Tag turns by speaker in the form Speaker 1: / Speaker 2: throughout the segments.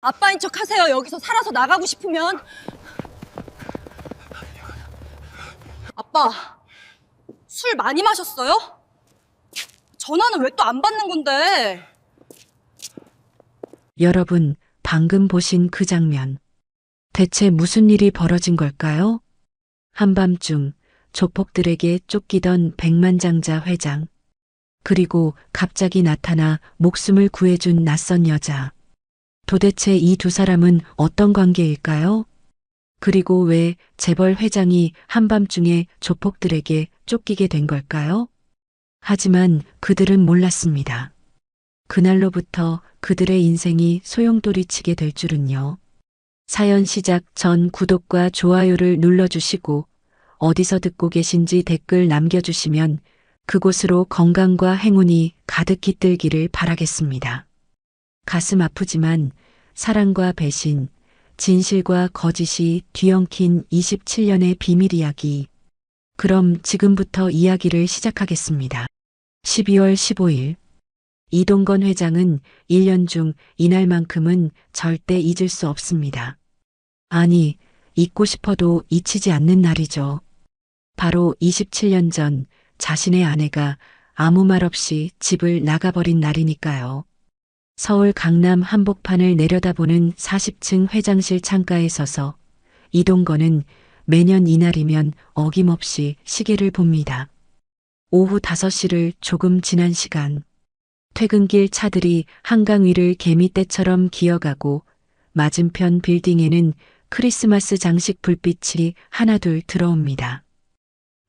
Speaker 1: 아빠인 척 하세요. 여기서 살아서 나가고 싶으면. 아빠, 술 많이 마셨어요? 전화는 왜 또 안 받는 건데?
Speaker 2: 여러분, 방금 보신 그 장면. 대체 무슨 일이 벌어진 걸까요? 한밤중 조폭들에게 쫓기던 백만장자 회장. 그리고 갑자기 나타나 목숨을 구해준 낯선 여자. 도대체 이 두 사람은 어떤 관계일까요? 그리고 왜 재벌 회장이 한밤중에 조폭들에게 쫓기게 된 걸까요? 하지만 그들은 몰랐습니다. 그날로부터 그들의 인생이 소용돌이치게 될 줄은요. 사연 시작 전 구독과 좋아요를 눌러주시고 어디서 듣고 계신지 댓글 남겨주시면 그곳으로 건강과 행운이 가득 깃들기를 바라겠습니다. 가슴 아프지만 사랑과 배신, 진실과 거짓이 뒤엉킨 27년의 비밀 이야기. 그럼 지금부터 이야기를 시작하겠습니다. 12월 15일. 이동건 회장은 1년 중 이날만큼은 절대 잊을 수 없습니다. 아니, 잊고 싶어도 잊히지 않는 날이죠. 바로 27년 전 자신의 아내가 아무 말 없이 집을 나가버린 날이니까요. 서울 강남 한복판을 내려다보는 40층 회장실 창가에 서서 이동건은 매년 이날이면 어김없이 시계를 봅니다. 오후 5시를 조금 지난 시간. 퇴근길 차들이 한강 위를 개미떼처럼 기어가고 맞은편 빌딩에는 크리스마스 장식 불빛이 하나둘 들어옵니다.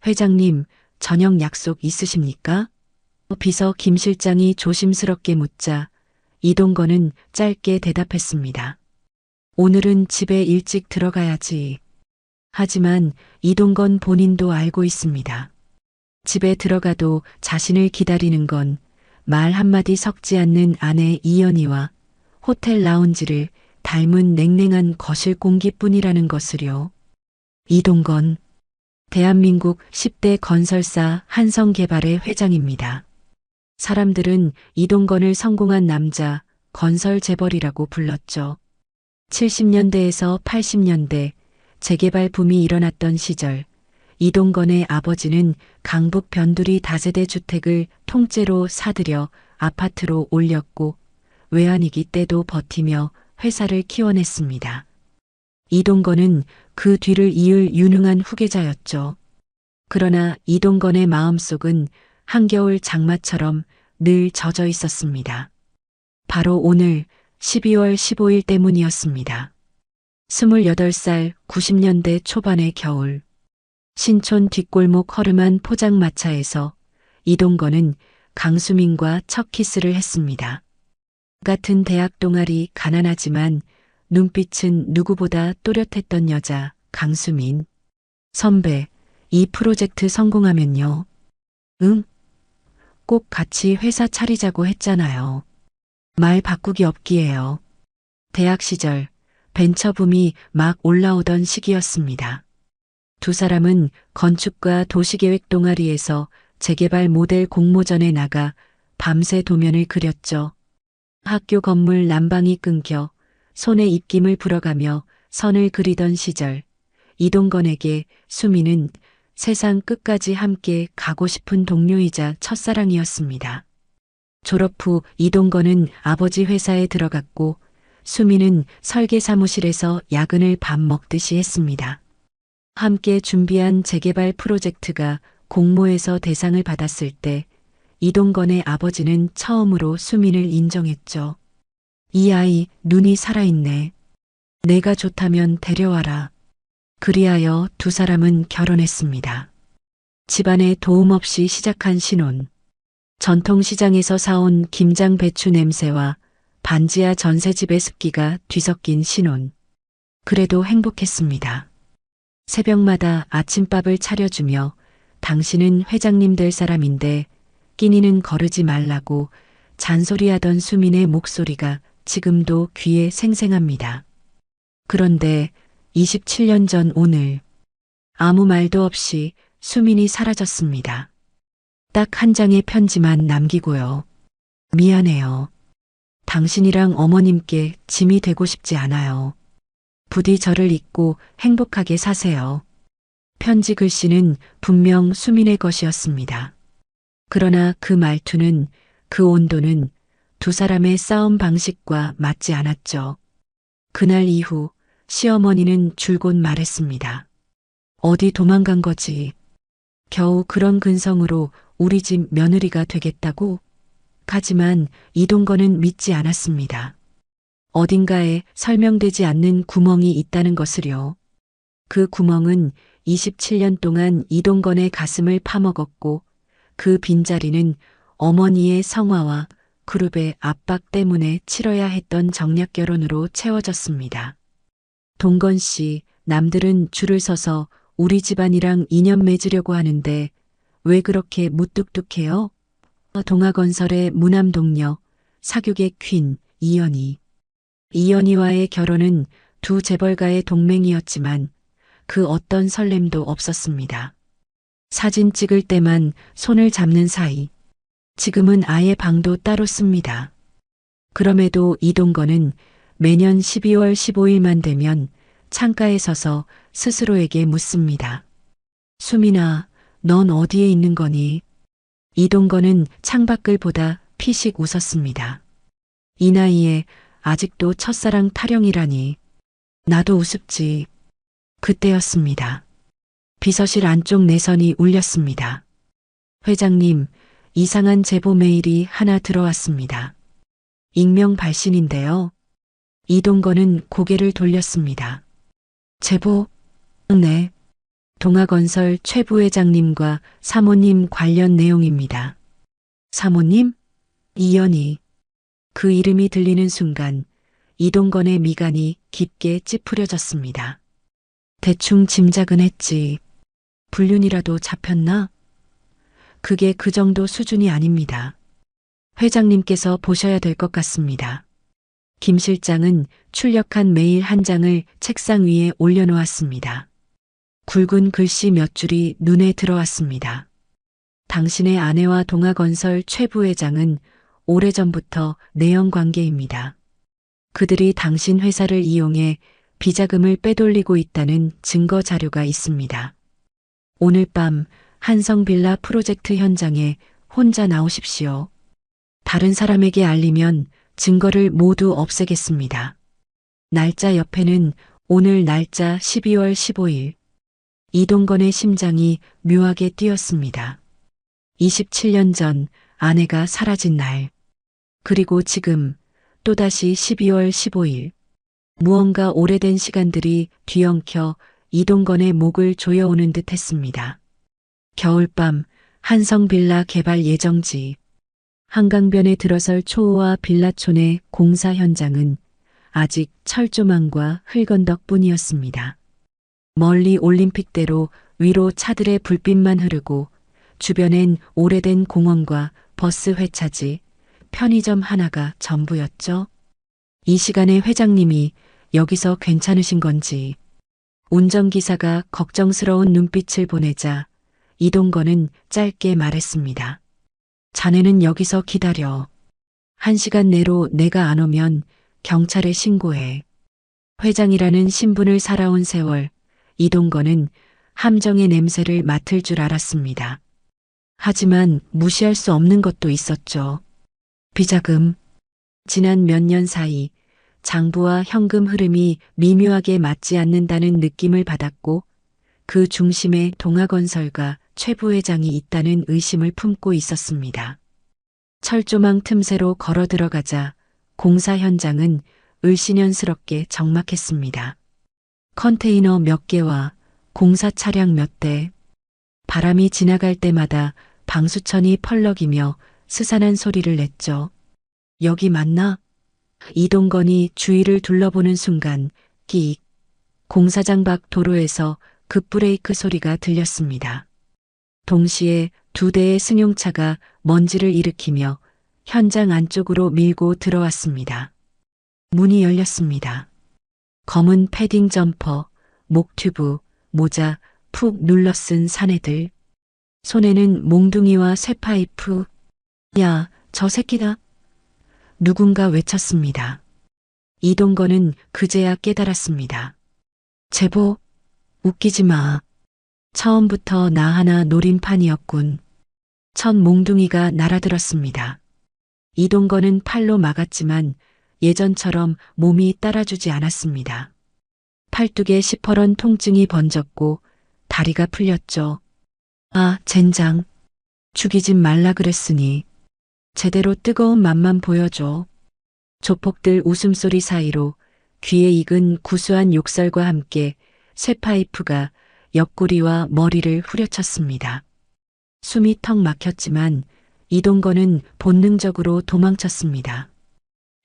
Speaker 2: 회장님, 저녁 약속 있으십니까? 비서 김 실장이 조심스럽게 묻자 이동건은 짧게 대답했습니다. 오늘은 집에 일찍 들어가야지. 하지만 이동건 본인도 알고 있습니다. 집에 들어가도 자신을 기다리는 건 말 한마디 섞지 않는 아내 이연희와 호텔 라운지를 닮은 냉랭한 거실 공기뿐이라는 것을요. 이동건, 대한민국 10대 건설사 한성개발의 회장입니다. 사람들은 이동건을 성공한 남자, 건설 재벌이라고 불렀죠. 70년대에서 80년대 재개발 붐이 일어났던 시절, 이동건의 아버지는 강북 변두리 다세대 주택을 통째로 사들여 아파트로 올렸고 외환위기 때도 버티며 회사를 키워냈습니다. 이동건은 그 뒤를 이을 유능한 후계자였죠. 그러나 이동건의 마음속은 한겨울 장마처럼 늘 젖어 있었습니다. 바로 오늘 12월 15일 때문이었습니다. 28살 90년대 초반의 겨울. 신촌 뒷골목 허름한 포장마차에서 이동건은 강수민과 첫 키스를 했습니다. 같은 대학 동아리 가난하지만 눈빛은 누구보다 또렷했던 여자 강수민. 선배, 이 프로젝트 성공하면요. 응? 꼭 같이 회사 차리자고 했잖아요. 말 바꾸기 없기에요. 대학 시절 벤처붐이 막 올라오던 시기였습니다. 두 사람은 건축과 도시계획 동아리에서 재개발 모델 공모전에 나가 밤새 도면을 그렸죠. 학교 건물 난방이 끊겨 손에 입김을 불어가며 선을 그리던 시절, 이동건에게 수미는 세상 끝까지 함께 가고 싶은 동료이자 첫사랑이었습니다. 졸업 후 이동건은 아버지 회사에 들어갔고 수미는 설계 사무실에서 야근을 밥 먹듯이 했습니다. 함께 준비한 재개발 프로젝트가 공모에서 대상을 받았을 때 이동건의 아버지는 처음으로 수민을 인정했죠. 이 아이 눈이 살아있네. 내가 좋다면 데려와라. 그리하여 두 사람은 결혼했습니다. 집안에 도움 없이 시작한 신혼. 전통시장에서 사온 김장 배추 냄새와 반지하 전셋집의 습기가 뒤섞인 신혼. 그래도 행복했습니다. 새벽마다 아침밥을 차려주며 당신은 회장님 될 사람인데 끼니는 거르지 말라고 잔소리하던 수민의 목소리가 지금도 귀에 생생합니다. 그런데 27년 전 오늘 아무 말도 없이 수민이 사라졌습니다. 딱 한 장의 편지만 남기고요. 미안해요. 당신이랑 어머님께 짐이 되고 싶지 않아요. 부디 저를 잊고 행복하게 사세요. 편지 글씨는 분명 수민의 것이었습니다. 그러나 그 말투는, 그 온도는 두 사람의 싸움 방식과 맞지 않았죠. 그날 이후 시어머니는 줄곧 말했습니다. 어디 도망간 거지? 겨우 그런 근성으로 우리 집 며느리가 되겠다고? 하지만 이동건은 믿지 않았습니다. 어딘가에 설명되지 않는 구멍이 있다는 것을요. 그 구멍은 27년 동안 이동건의 가슴을 파먹었고 그 빈자리는 어머니의 성화와 그룹의 압박 때문에 치러야 했던 정략 결혼으로 채워졌습니다. 동건 씨, 남들은 줄을 서서 우리 집안이랑 인연 맺으려고 하는데 왜 그렇게 무뚝뚝해요? 동아건설의 무남 동료, 사육의 퀸, 이연희. 이연희와의 결혼은 두 재벌가의 동맹이었지만 그 어떤 설렘도 없었습니다. 사진 찍을 때만 손을 잡는 사이. 지금은 아예 방도 따로 씁니다. 그럼에도 이동건은 매년 12월 15일만 되면 창가에 서서 스스로에게 묻습니다. 수민아, 넌 어디에 있는 거니? 이동건은 창밖을 보다 피식 웃었습니다. 이 나이에 아직도 첫사랑 타령이라니. 나도 우습지. 그때였습니다. 비서실 안쪽 내선이 울렸습니다. 회장님, 이상한 제보 메일이 하나 들어왔습니다. 익명 발신인데요. 이동건은 고개를 돌렸습니다. 제보? 네. 동아건설 최 부회장님과 사모님 관련 내용입니다. 사모님? 이연희. 그 이름이 들리는 순간 이동건의 미간이 깊게 찌푸려졌습니다. 대충 짐작은 했지. 불륜이라도 잡혔나? 그게 그 정도 수준이 아닙니다. 회장님께서 보셔야 될 것 같습니다. 김 실장은 출력한 메일 한 장을 책상 위에 올려놓았습니다. 굵은 글씨 몇 줄이 눈에 들어왔습니다. 당신의 아내와 동아건설 최 부회장은 오래전부터 내연 관계입니다. 그들이 당신 회사를 이용해 비자금을 빼돌리고 있다는 증거 자료가 있습니다. 오늘 밤 한성빌라 프로젝트 현장에 혼자 나오십시오. 다른 사람에게 알리면 증거를 모두 없애겠습니다. 날짜 옆에는 오늘 날짜 12월 15일. 이동건의 심장이 묘하게 뛰었습니다. 27년 전 아내가 사라진 날. 그리고 지금 또다시 12월 15일. 무언가 오래된 시간들이 뒤엉켜 이동건의 목을 조여오는 듯 했습니다. 겨울밤 한성빌라 개발 예정지. 한강변에 들어설 초호화 빌라촌의 공사 현장은 아직 철조망과 흙언덕뿐이었습니다. 멀리 올림픽대로 위로 차들의 불빛만 흐르고 주변엔 오래된 공원과 버스 회차지, 편의점 하나가 전부였죠. 이 시간에 회장님이 여기서 괜찮으신 건지. 운전기사가 걱정스러운 눈빛을 보내자 이동건은 짧게 말했습니다. 자네는 여기서 기다려. 1시간 내로 내가 안 오면 경찰에 신고해. 회장이라는 신분을 살아온 세월, 이동건은 함정의 냄새를 맡을 줄 알았습니다. 하지만 무시할 수 없는 것도 있었죠. 비자금. 지난 몇 년 사이 장부와 현금 흐름이 미묘하게 맞지 않는다는 느낌을 받았고 그 중심에 동아건설과 최 부회장이 있다는 의심을 품고 있었습니다. 철조망 틈새로 걸어 들어가자 공사 현장은 을씨년스럽게 적막했습니다. 컨테이너 몇 개와 공사 차량 몇 대, 바람이 지나갈 때마다 방수천이 펄럭이며 스산한 소리를 냈죠. 여기 맞나? 이동건이 주위를 둘러보는 순간 끼익, 공사장 밖 도로에서 급브레이크 소리가 들렸습니다. 동시에 2대의 승용차가 먼지를 일으키며 현장 안쪽으로 밀고 들어왔습니다. 문이 열렸습니다. 검은 패딩 점퍼, 목튜브, 모자 푹 눌러 쓴 사내들. 손에는 몽둥이와 쇠파이프. 야, 저 새끼다. 누군가 외쳤습니다. 이동건은 그제야 깨달았습니다. 제보, 웃기지 마. 처음부터 나 하나 노림판이었군. 첫 몽둥이가 날아들었습니다. 이동건은 팔로 막았지만 예전처럼 몸이 따라주지 않았습니다. 팔뚝에 시퍼런 통증이 번졌고 다리가 풀렸죠. 아, 젠장. 죽이지 말라 그랬으니 제대로 뜨거운 맛만 보여줘. 조폭들 웃음소리 사이로 귀에 익은 구수한 욕설과 함께 쇠파이프가 옆구리와 머리를 후려쳤습니다. 숨이 턱 막혔지만 이동건은 본능적으로 도망쳤습니다.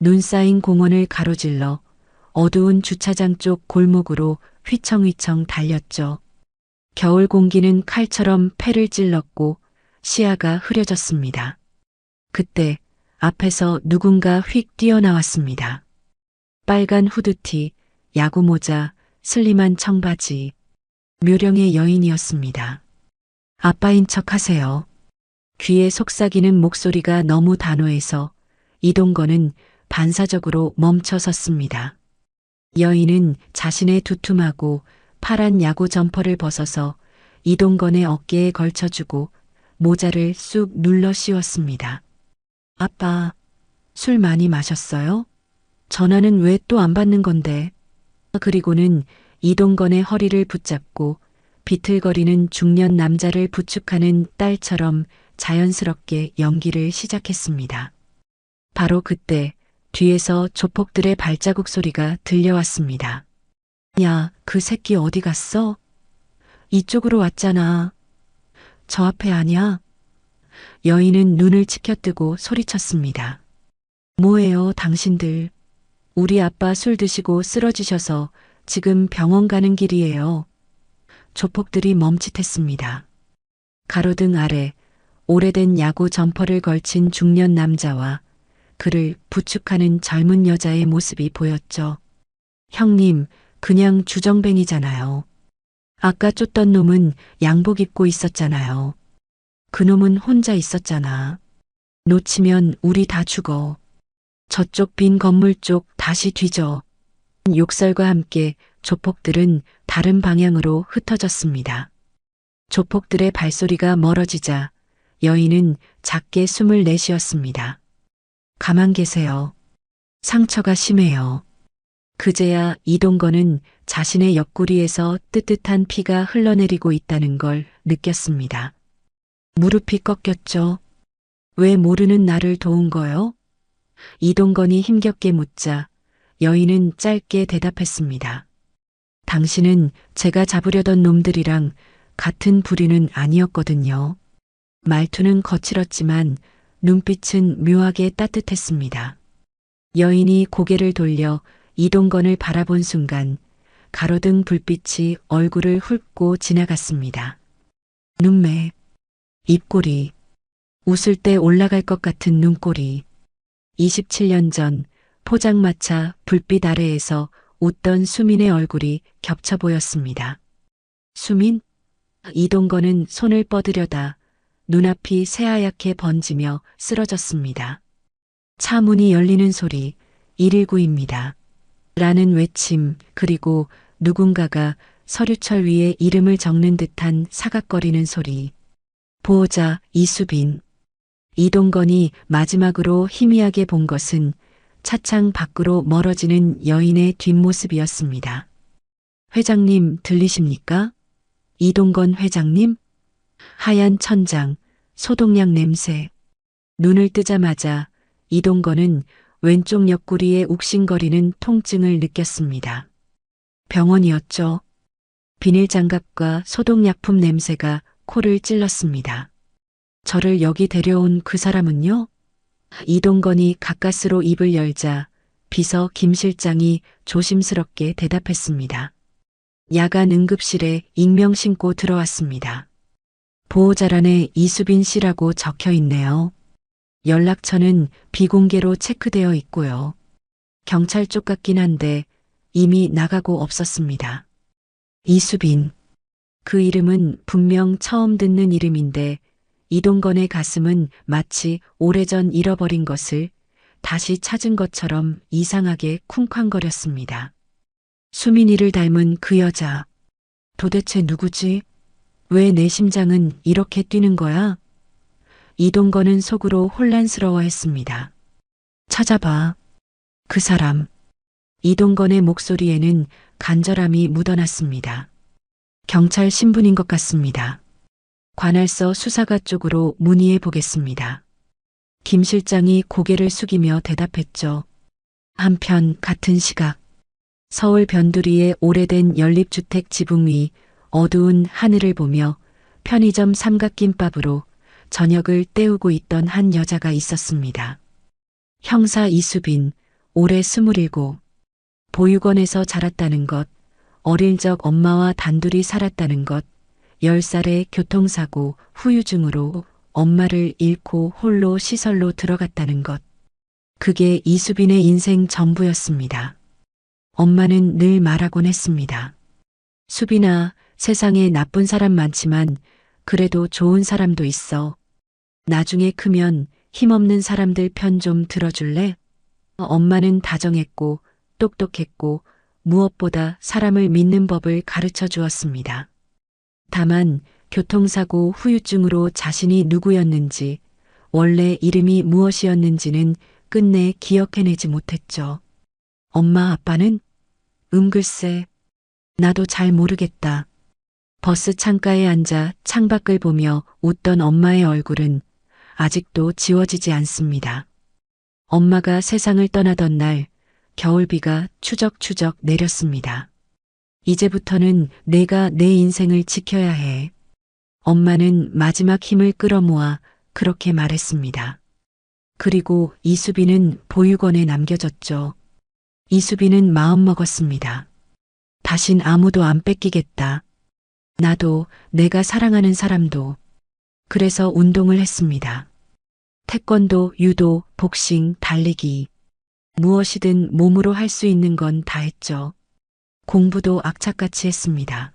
Speaker 2: 눈 쌓인 공원을 가로질러 어두운 주차장 쪽 골목으로 휘청휘청 달렸죠. 겨울 공기는 칼처럼 폐를 찔렀고 시야가 흐려졌습니다. 그때 앞에서 누군가 휙 뛰어나왔습니다. 빨간 후드티, 야구모자, 슬림한 청바지, 묘령의 여인이었습니다. 아빠인 척 하세요. 귀에 속삭이는 목소리가 너무 단호해서 이동건은 반사적으로 멈춰 섰습니다. 여인은 자신의 두툼하고 파란 야구 점퍼를 벗어서 이동건의 어깨에 걸쳐주고 모자를 쑥 눌러 씌웠습니다. 아빠, 술 많이 마셨어요? 전화는 왜 또 안 받는 건데? 그리고는 이동건의 허리를 붙잡고 비틀거리는 중년 남자를 부축하는 딸처럼 자연스럽게 연기를 시작했습니다. 바로 그때 뒤에서 조폭들의 발자국 소리가 들려왔습니다. 야, 그 새끼 어디 갔어? 이쪽으로 왔잖아. 저 앞에 아냐? 여인은 눈을 치켜뜨고 소리쳤습니다. 뭐예요, 당신들? 우리 아빠 술 드시고 쓰러지셔서 지금 병원 가는 길이에요. 조폭들이 멈칫했습니다. 가로등 아래 오래된 야구 점퍼를 걸친 중년 남자와 그를 부축하는 젊은 여자의 모습이 보였죠. 형님, 그냥 주정뱅이잖아요. 아까 쫓던 놈은 양복 입고 있었잖아요. 그놈은 혼자 있었잖아. 놓치면 우리 다 죽어. 저쪽 빈 건물 쪽 다시 뒤져. 욕설과 함께 조폭들은 다른 방향으로 흩어졌습니다. 조폭들의 발소리가 멀어지자 여인은 작게 숨을 내쉬었습니다. 가만 계세요. 상처가 심해요. 그제야 이동건은 자신의 옆구리에서 뜨뜻한 피가 흘러내리고 있다는 걸 느꼈습니다. 무릎이 꺾였죠. 왜 모르는 나를 도운 거요? 이동건이 힘겹게 묻자 여인은 짧게 대답했습니다. 당신은 제가 잡으려던 놈들이랑 같은 부류는 아니었거든요. 말투는 거칠었지만 눈빛은 묘하게 따뜻했습니다. 여인이 고개를 돌려 이동건을 바라본 순간 가로등 불빛이 얼굴을 훑고 지나갔습니다. 눈매, 입꼬리, 웃을 때 올라갈 것 같은 눈꼬리. 27년 전 포장마차 불빛 아래에서 웃던 수민의 얼굴이 겹쳐 보였습니다. 수민? 이동건은 손을 뻗으려다 눈앞이 새하얗게 번지며 쓰러졌습니다. 차 문이 열리는 소리, 119입니다. 라는 외침, 그리고 누군가가 서류철 위에 이름을 적는 듯한 사각거리는 소리. 보호자 이수빈. 이동건이 마지막으로 희미하게 본 것은 차창 밖으로 멀어지는 여인의 뒷모습이었습니다. 회장님 들리십니까? 이동건 회장님? 하얀 천장, 소독약 냄새. 눈을 뜨자마자 이동건은 왼쪽 옆구리에 욱신거리는 통증을 느꼈습니다. 병원이었죠. 비닐장갑과 소독약품 냄새가 코를 찔렀습니다. 저를 여기 데려온 그 사람은요? 이동건이 가까스로 입을 열자 비서 김 실장이 조심스럽게 대답했습니다. 야간 응급실에 익명 신고 들어왔습니다. 보호자란에 이수빈 씨라고 적혀 있네요. 연락처는 비공개로 체크되어 있고요. 경찰 쪽 같긴 한데 이미 나가고 없었습니다. 이수빈. 그 이름은 분명 처음 듣는 이름인데 이동건의 가슴은 마치 오래전 잃어버린 것을 다시 찾은 것처럼 이상하게 쿵쾅거렸습니다. 수민이를 닮은 그 여자. 도대체 누구지? 왜 내 심장은 이렇게 뛰는 거야? 이동건은 속으로 혼란스러워했습니다. 찾아봐. 그 사람. 이동건의 목소리에는 간절함이 묻어났습니다. 경찰 신분인 것 같습니다. 관할서 수사가 쪽으로 문의해 보겠습니다. 김 실장이 고개를 숙이며 대답했죠. 한편 같은 시각 서울 변두리의 오래된 연립주택 지붕 위 어두운 하늘을 보며 편의점 삼각김밥으로 저녁을 때우고 있던 한 여자가 있었습니다. 형사 이수빈, 올해 27, 보육원에서 자랐다는 것, 어릴 적 엄마와 단둘이 살았다는 것, 10살의 교통사고 후유증으로 엄마를 잃고 홀로 시설로 들어갔다는 것. 그게 이수빈의 인생 전부였습니다. 엄마는 늘 말하곤 했습니다. 수빈아, 세상에 나쁜 사람 많지만 그래도 좋은 사람도 있어. 나중에 크면 힘없는 사람들 편 좀 들어줄래? 엄마는 다정했고 똑똑했고 무엇보다 사람을 믿는 법을 가르쳐 주었습니다. 다만 교통사고 후유증으로 자신이 누구였는지, 원래 이름이 무엇이었는지는 끝내 기억해내지 못했죠. 엄마 아빠는? 글쎄, 나도 잘 모르겠다. 버스 창가에 앉아 창밖을 보며 웃던 엄마의 얼굴은 아직도 지워지지 않습니다. 엄마가 세상을 떠나던 날 겨울비가 추적추적 내렸습니다. 이제부터는 내가 내 인생을 지켜야 해. 엄마는 마지막 힘을 끌어모아 그렇게 말했습니다. 그리고 이수빈은 보육원에 남겨졌죠. 이수빈은 마음먹었습니다. 다신 아무도 안 뺏기겠다. 나도, 내가 사랑하는 사람도. 그래서 운동을 했습니다. 태권도, 유도, 복싱, 달리기. 무엇이든 몸으로 할 수 있는 건 다 했죠. 공부도 악착같이 했습니다.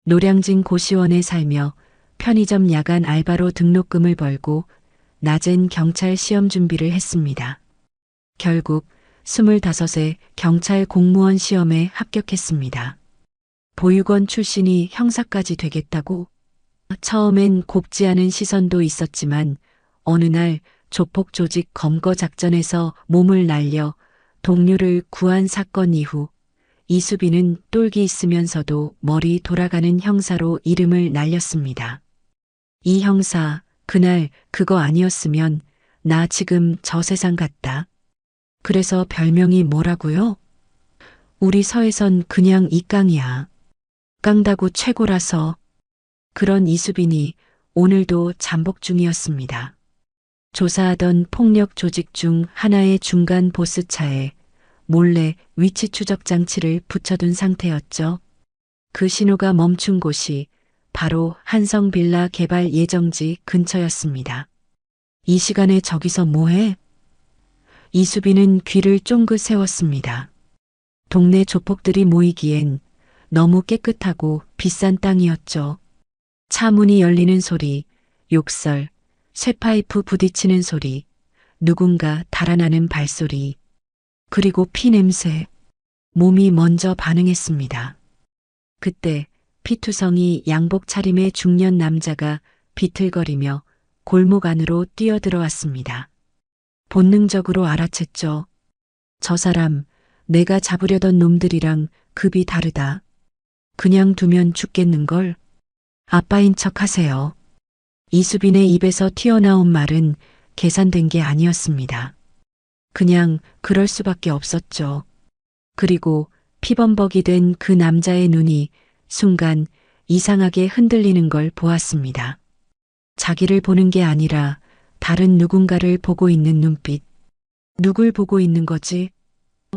Speaker 2: 노량진 고시원에 살며 편의점 야간 알바로 등록금을 벌고 낮엔 경찰 시험 준비를 했습니다. 결국 25세 경찰 공무원 시험에 합격했습니다. 보육원 출신이 형사까지 되겠다고? 처음엔 곱지 않은 시선도 있었지만 어느 날 조폭 조직 검거 작전에서 몸을 날려 동료를 구한 사건 이후 이수빈은 똘기 있으면서도 머리 돌아가는 형사로 이름을 날렸습니다. 이 형사, 그날 그거 아니었으면 나 지금 저 세상 갔다. 그래서 별명이 뭐라고요? 우리 서에선 그냥 이깡이야. 깡다구 최고라서. 그런 이수빈이 오늘도 잠복 중이었습니다. 조사하던 폭력 조직 중 하나의 중간 보스차에 몰래 위치 추적 장치를 붙여둔 상태였죠. 그 신호가 멈춘 곳이 바로 한성 빌라 개발 예정지 근처였습니다. 이 시간에 저기서 뭐해? 이수빈은 귀를 쫑긋 세웠습니다. 동네 조폭들이 모이기엔 너무 깨끗하고 비싼 땅이었죠. 차 문이 열리는 소리, 욕설, 쇠파이프 부딪히는 소리, 누군가 달아나는 발소리, 그리고 피 냄새. 몸이 먼저 반응했습니다. 그때 피투성이 양복 차림의 중년 남자가 비틀거리며 골목 안으로 뛰어들어왔습니다. 본능적으로 알아챘죠. 저 사람, 내가 잡으려던 놈들이랑 급이 다르다. 그냥 두면 죽겠는걸. 아빠인 척 하세요. 이수빈의 입에서 튀어나온 말은 계산된 게 아니었습니다. 그냥 그럴 수밖에 없었죠. 그리고 피범벅이 된 그 남자의 눈이 순간 이상하게 흔들리는 걸 보았습니다. 자기를 보는 게 아니라 다른 누군가를 보고 있는 눈빛. 누굴 보고 있는 거지?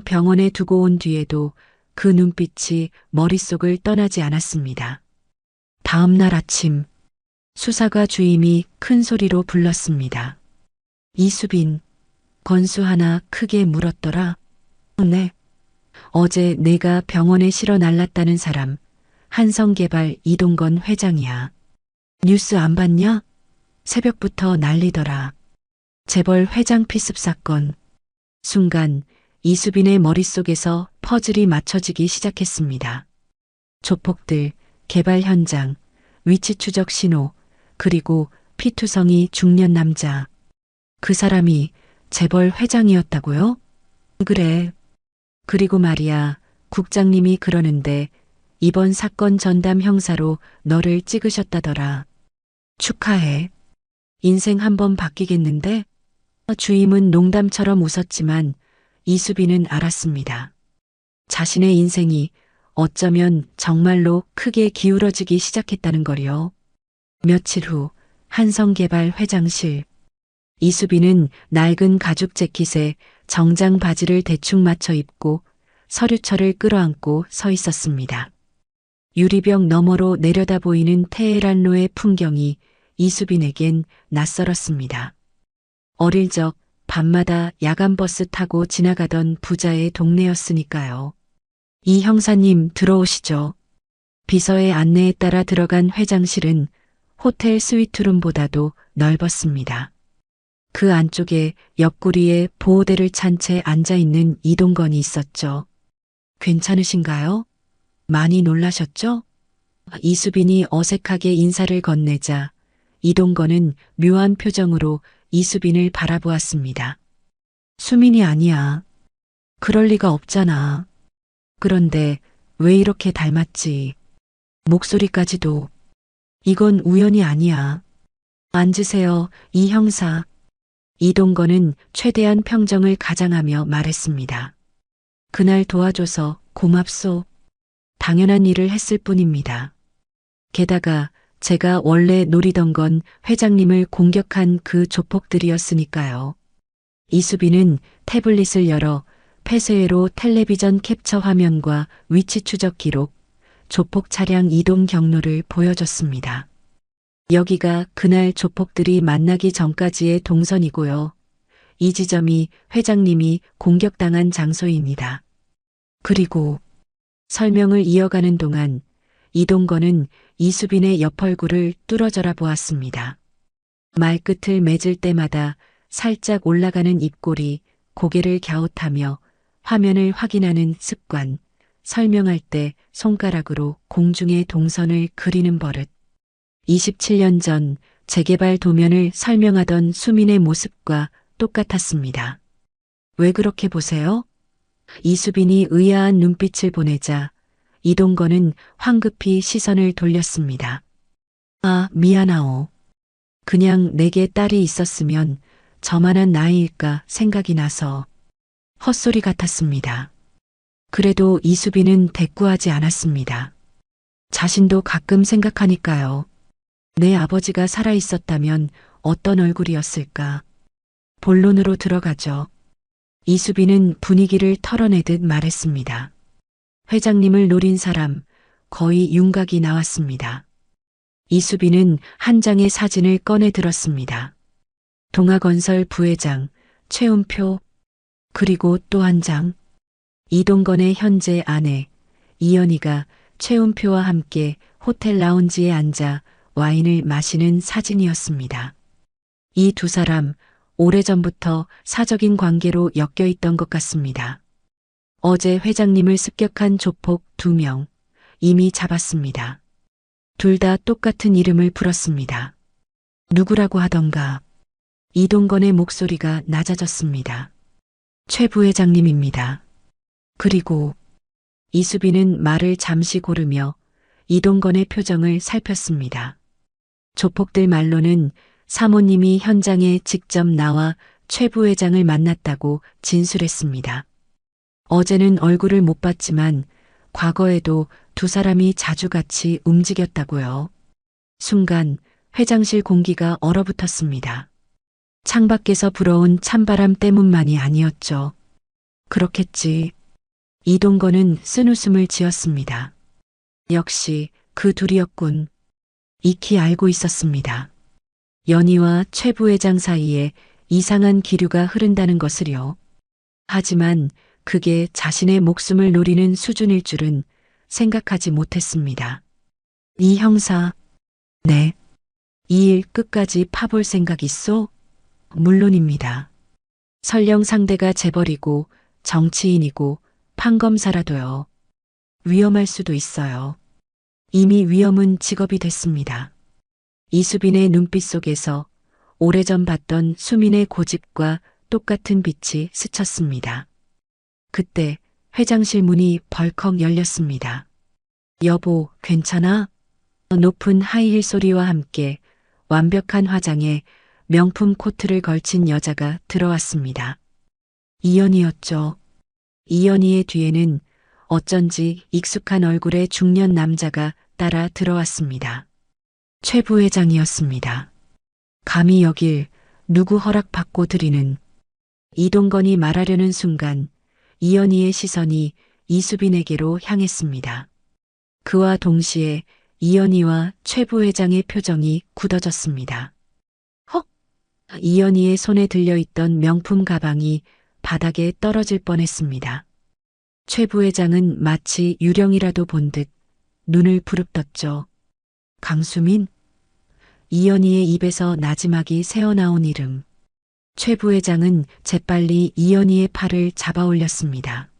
Speaker 2: 병원에 두고 온 뒤에도 그 눈빛이 머릿속을 떠나지 않았습니다. 다음 날 아침 수사과 주임이 큰 소리로 불렀습니다. 이수빈, 건수 하나 크게 물었더라. 네. 어제 내가 병원에 실어 날랐다는 사람, 한성개발 이동건 회장이야. 뉴스 안 봤냐? 새벽부터 난리더라. 재벌 회장 피습 사건. 순간 이수빈의 머릿속에서 퍼즐이 맞춰지기 시작했습니다. 조폭들, 개발 현장, 위치 추적 신호, 그리고 피투성이 중년 남자. 그 사람이 재벌 회장이었다고요? 그래. 그리고 말이야, 국장님이 그러는데 이번 사건 전담 형사로 너를 찍으셨다더라. 축하해. 인생 한번 바뀌겠는데? 주임은 농담처럼 웃었지만 이수빈은 알았습니다. 자신의 인생이 어쩌면 정말로 크게 기울어지기 시작했다는 거요. 며칠 후 한성개발 회장실. 이수빈은 낡은 가죽 재킷에 정장 바지를 대충 맞춰 입고 서류철을 끌어안고 서 있었습니다. 유리병 너머로 내려다 보이는 테헤란로의 풍경이 이수빈에겐 낯설었습니다. 어릴 적 밤마다 야간버스 타고 지나가던 부자의 동네였으니까요. 이 형사님 들어오시죠. 비서의 안내에 따라 들어간 회장실은 호텔 스위트룸보다도 넓었습니다. 그 안쪽에 옆구리에 보호대를 찬 채 앉아있는 이동건이 있었죠. 괜찮으신가요? 많이 놀라셨죠? 이수빈이 어색하게 인사를 건네자 이동건은 묘한 표정으로 이수빈을 바라보았습니다. 수민이 아니야. 그럴 리가 없잖아. 그런데 왜 이렇게 닮았지? 목소리까지도. 이건 우연이 아니야. 앉으세요, 이 형사. 이동건은 최대한 평정을 가장하며 말했습니다. 그날 도와줘서 고맙소. 당연한 일을 했을 뿐입니다. 게다가 제가 원래 노리던 건 회장님을 공격한 그 조폭들이었으니까요. 이수빈은 태블릿을 열어 폐쇄회로 텔레비전 캡처 화면과 위치 추적 기록, 조폭 차량 이동 경로를 보여줬습니다. 여기가 그날 조폭들이 만나기 전까지의 동선이고요. 이 지점이 회장님이 공격당한 장소입니다. 그리고 설명을 이어가는 동안 이동건은 이수빈의 옆 얼굴을 뚫어져라 보았습니다. 말끝을 맺을 때마다 살짝 올라가는 입꼬리, 고개를 갸웃하며 화면을 확인하는 습관, 설명할 때 손가락으로 공중의 동선을 그리는 버릇. 27년 전 재개발 도면을 설명하던 수민의 모습과 똑같았습니다. 왜 그렇게 보세요? 이수빈이 의아한 눈빛을 보내자 이동건은 황급히 시선을 돌렸습니다. 아, 미안하오. 그냥 내게 딸이 있었으면 저만한 나이일까 생각이 나서 헛소리 같았습니다. 그래도 이수빈은 대꾸하지 않았습니다. 자신도 가끔 생각하니까요. 내 아버지가 살아있었다면 어떤 얼굴이었을까? 본론으로 들어가죠. 이수빈은 분위기를 털어내듯 말했습니다. 회장님을 노린 사람, 거의 윤곽이 나왔습니다. 이수빈은 한 장의 사진을 꺼내 들었습니다. 동아건설 부회장, 최은표, 그리고 또 한 장. 이동건의 현재 아내, 이연희가 최은표와 함께 호텔 라운지에 앉아 와인을 마시는 사진이었습니다. 이 두 사람, 오래전부터 사적인 관계로 엮여 있던 것 같습니다. 어제 회장님을 습격한 조폭 2명, 이미 잡았습니다. 둘 다 똑같은 이름을 불었습니다. 누구라고 하던가. 이동건의 목소리가 낮아졌습니다. 최 부회장님입니다. 그리고 이수빈은 말을 잠시 고르며 이동건의 표정을 살폈습니다. 조폭들 말로는 사모님이 현장에 직접 나와 최 부회장을 만났다고 진술했습니다. 어제는 얼굴을 못 봤지만 과거에도 두 사람이 자주 같이 움직였다고요. 순간 회장실 공기가 얼어붙었습니다. 창밖에서 불어온 찬바람 때문만이 아니었죠. 그렇겠지. 이동건은 쓴웃음을 지었습니다. 역시 그 둘이었군. 익히 알고 있었습니다. 연희와 최 부회장 사이에 이상한 기류가 흐른다는 것을요. 하지만 그게 자신의 목숨을 노리는 수준일 줄은 생각하지 못했습니다. 이 형사, 네. 이 일 끝까지 파볼 생각 있소? 물론입니다. 설령 상대가 재벌이고 정치인이고 판검사라도요. 위험할 수도 있어요. 이미 위험은 직업이 됐습니다. 이수빈의 눈빛 속에서 오래전 봤던 수민의 고집과 똑같은 빛이 스쳤습니다. 그때 회장실 문이 벌컥 열렸습니다. 여보, 괜찮아? 높은 하이힐 소리와 함께 완벽한 화장에 명품 코트를 걸친 여자가 들어왔습니다. 이연희였죠. 이연희의 뒤에는 어쩐지 익숙한 얼굴의 중년 남자가 따라 들어왔습니다. 최 부회장이었습니다. 감히 여길 누구 허락받고 들이는. 이동건이 말하려는 순간 이연희의 시선이 이수빈에게로 향했습니다. 그와 동시에 이연희와 최 부회장의 표정이 굳어졌습니다. 헉! 이연희의 손에 들려있던 명품 가방이 바닥에 떨어질 뻔했습니다. 최 부회장은 마치 유령이라도 본 듯 눈을 부릅떴죠. 강수민? 이연희의 입에서 나지막이 새어나온 이름. 최 부회장은 재빨리 이연희의 팔을 잡아 올렸습니다.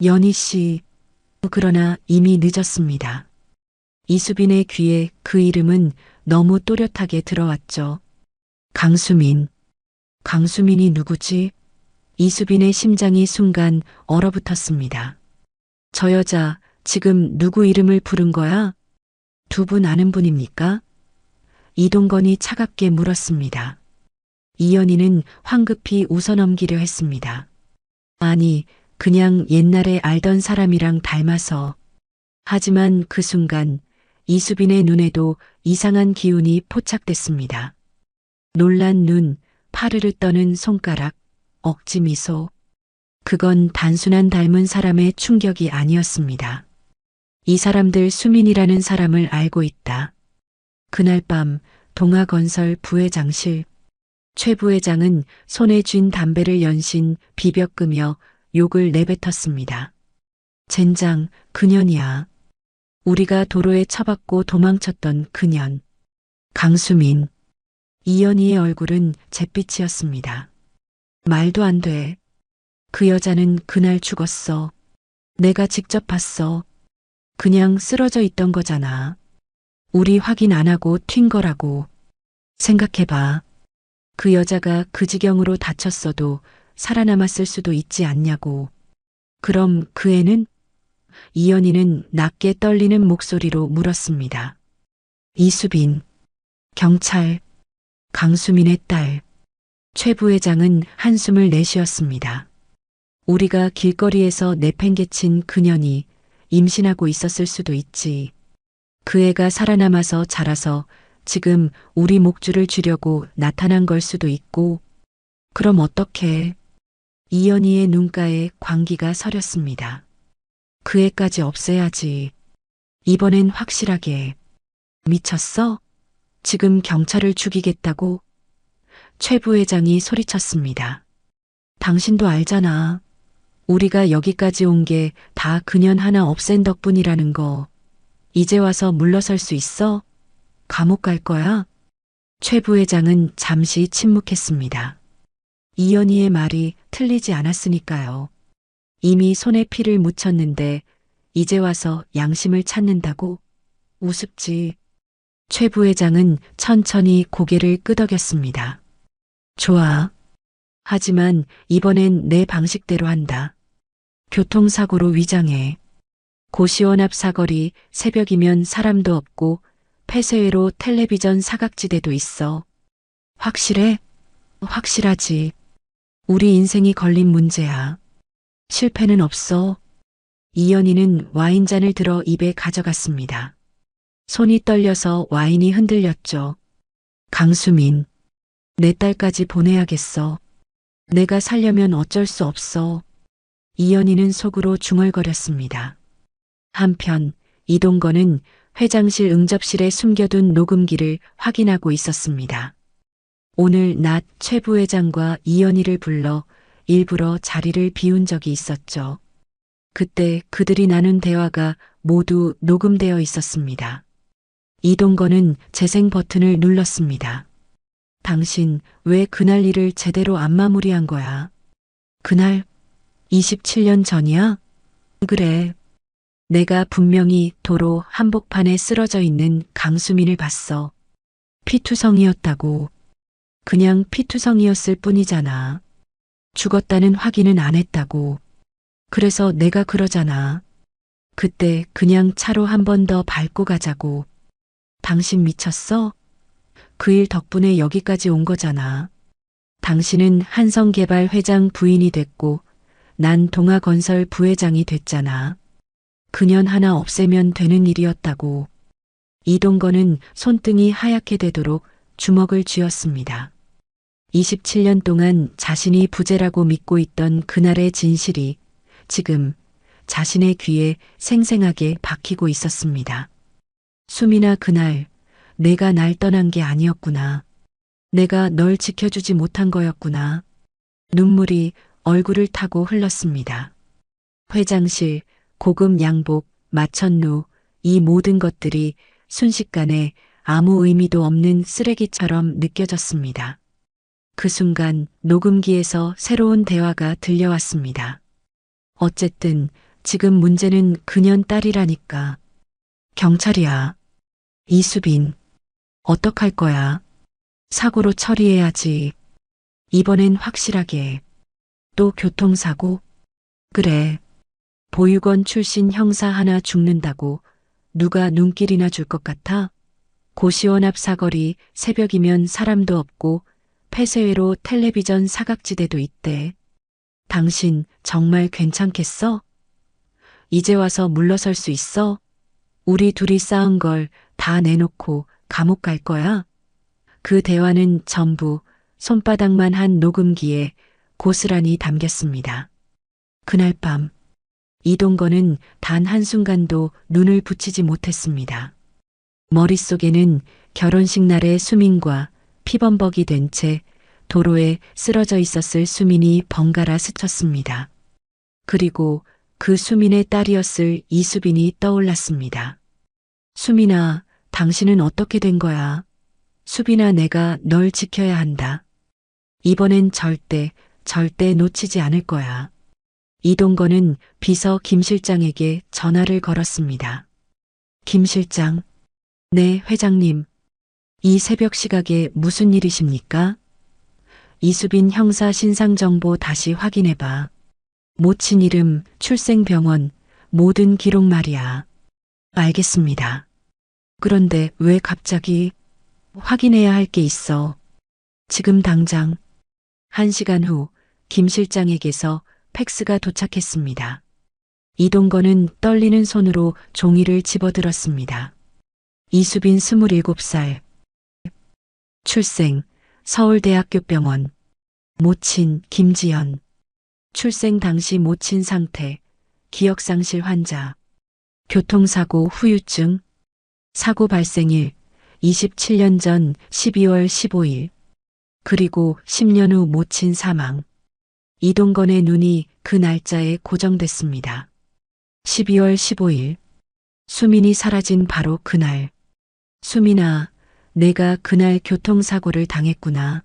Speaker 2: 연희 씨. 그러나 이미 늦었습니다. 이수빈의 귀에 그 이름은 너무 또렷하게 들어왔죠. 강수민. 강수민이 누구지? 이수빈의 심장이 순간 얼어붙었습니다. 저 여자 지금 누구 이름을 부른 거야? 두 분 아는 분입니까? 이동건이 차갑게 물었습니다. 이연희는 황급히 웃어넘기려 했습니다. 아니, 그냥 옛날에 알던 사람이랑 닮아서. 하지만 그 순간 이수빈의 눈에도 이상한 기운이 포착됐습니다. 놀란 눈, 파르르 떠는 손가락, 억지 미소. 그건 단순한 닮은 사람의 충격이 아니었습니다. 이 사람들 수민이라는 사람을 알고 있다. 그날 밤 동아건설 부회장실. 최 부회장은 손에 쥔 담배를 연신 비벼끄며 욕을 내뱉었습니다. 젠장, 그년이야. 우리가 도로에 처박고 도망쳤던 그년. 강수민. 이연희의 얼굴은 잿빛이었습니다. 말도 안 돼. 그 여자는 그날 죽었어. 내가 직접 봤어. 그냥 쓰러져 있던 거잖아. 우리 확인 안 하고 튄 거라고. 생각해봐. 그 여자가 그 지경으로 다쳤어도 살아남았을 수도 있지 않냐고. 그럼 그 애는? 이연희는 낮게 떨리는 목소리로 물었습니다. 이수빈. 경찰. 강수민의 딸. 최 부회장은 한숨을 내쉬었습니다. 우리가 길거리에서 내팽개친 그년이 임신하고 있었을 수도 있지. 그 애가 살아남아서 자라서 지금 우리 목줄을 쥐려고 나타난 걸 수도 있고. 그럼 어떡해. 이연희의 눈가에 광기가 서렸습니다. 그 애까지 없애야지. 이번엔 확실하게. 미쳤어? 지금 경찰을 죽이겠다고? 최 부회장이 소리쳤습니다. 당신도 알잖아. 우리가 여기까지 온 게 다 그년 하나 없앤 덕분이라는 거. 이제 와서 물러설 수 있어? 감옥 갈 거야? 최 부회장은 잠시 침묵했습니다. 이연희의 말이 틀리지 않았으니까요. 이미 손에 피를 묻혔는데 이제 와서 양심을 찾는다고? 우습지. 최 부회장은 천천히 고개를 끄덕였습니다. 좋아. 하지만 이번엔 내 방식대로 한다. 교통사고로 위장해. 고시원 앞 사거리, 새벽이면 사람도 없고 폐쇄회로 텔레비전 사각지대도 있어. 확실해? 확실하지. 우리 인생이 걸린 문제야. 실패는 없어. 이연희는 와인잔을 들어 입에 가져갔습니다. 손이 떨려서 와인이 흔들렸죠. 강수민. 내 딸까지 보내야겠어. 내가 살려면 어쩔 수 없어. 이연희는 속으로 중얼거렸습니다. 한편 이동건은 회장실 응접실에 숨겨둔 녹음기를 확인하고 있었습니다. 오늘 낮 최 부회장과 이연희를 불러 일부러 자리를 비운 적이 있었죠. 그때 그들이 나눈 대화가 모두 녹음되어 있었습니다. 이동건은 재생 버튼을 눌렀습니다. 당신 왜 그날 일을 제대로 안 마무리한 거야? 그날 27년 전이야? 그래. 내가 분명히 도로 한복판에 쓰러져 있는 강수민을 봤어. 피투성이었다고. 그냥 피투성이었을 뿐이잖아. 죽었다는 확인은 안 했다고. 그래서 내가 그러잖아. 그때 그냥 차로 한 번 더 밟고 가자고. 당신 미쳤어? 그 일 덕분에 여기까지 온 거잖아. 당신은 한성개발 회장 부인이 됐고 난 동아건설 부회장이 됐잖아. 그년 하나 없애면 되는 일이었다고. 이동건은 손등이 하얗게 되도록 주먹을 쥐었습니다. 27년 동안 자신이 부재라고 믿고 있던 그날의 진실이 지금 자신의 귀에 생생하게 박히고 있었습니다. 수민아, 그날 내가 날 떠난 게 아니었구나. 내가 널 지켜주지 못한 거였구나. 눈물이 얼굴을 타고 흘렀습니다. 회장실, 고급 양복, 마천루, 이 모든 것들이 순식간에 아무 의미도 없는 쓰레기처럼 느껴졌습니다. 그 순간 녹음기에서 새로운 대화가 들려왔습니다. 어쨌든 지금 문제는 그년 딸이라니까. 경찰이야. 이수빈. 어떡할 거야? 사고로 처리해야지. 이번엔 확실하게. 또 교통사고? 그래. 보육원 출신 형사 하나 죽는다고 누가 눈길이나 줄 것 같아? 고시원 앞 사거리, 새벽이면 사람도 없고 폐쇄회로 텔레비전 사각지대도 있대. 당신 정말 괜찮겠어? 이제 와서 물러설 수 있어? 우리 둘이 싸운 걸 다 내놓고 감옥 갈 거야? 그 대화는 전부 손바닥만 한 녹음기에 고스란히 담겼습니다. 그날 밤 이동건은 단 한순간도 눈을 붙이지 못했습니다. 머릿속에는 결혼식 날의 수민과 피범벅이 된 채 도로에 쓰러져 있었을 수민이 번갈아 스쳤습니다. 그리고 그 수민의 딸이었을 이수빈이 떠올랐습니다. 수민아, 당신은 어떻게 된 거야? 수빈아, 내가 널 지켜야 한다. 이번엔 절대 놓치지 않을 거야. 이동건은 비서 김 실장에게 전화를 걸었습니다. 김 실장. 네, 회장님. 이 새벽 시각에 무슨 일이십니까? 이수빈 형사 신상정보 다시 확인해봐. 모친 이름, 출생병원, 모든 기록 말이야. 알겠습니다. 그런데 왜 갑자기? 확인해야 할 게 있어. 지금 당장. 1시간 후 김 실장에게서 팩스가 도착했습니다. 이동건은 떨리는 손으로 종이를 집어들었습니다. 이수빈 27살. 출생 서울대학교 병원. 모친 김지연. 출생 당시 모친 상태. 기억상실 환자. 교통사고 후유증. 사고 발생일 27년 전 12월 15일. 그리고 10년 후 모친 사망. 이동건의 눈이 그 날짜에 고정됐습니다. 12월 15일. 수민이 사라진 바로 그날. 수민아, 내가 그날 교통사고를 당했구나.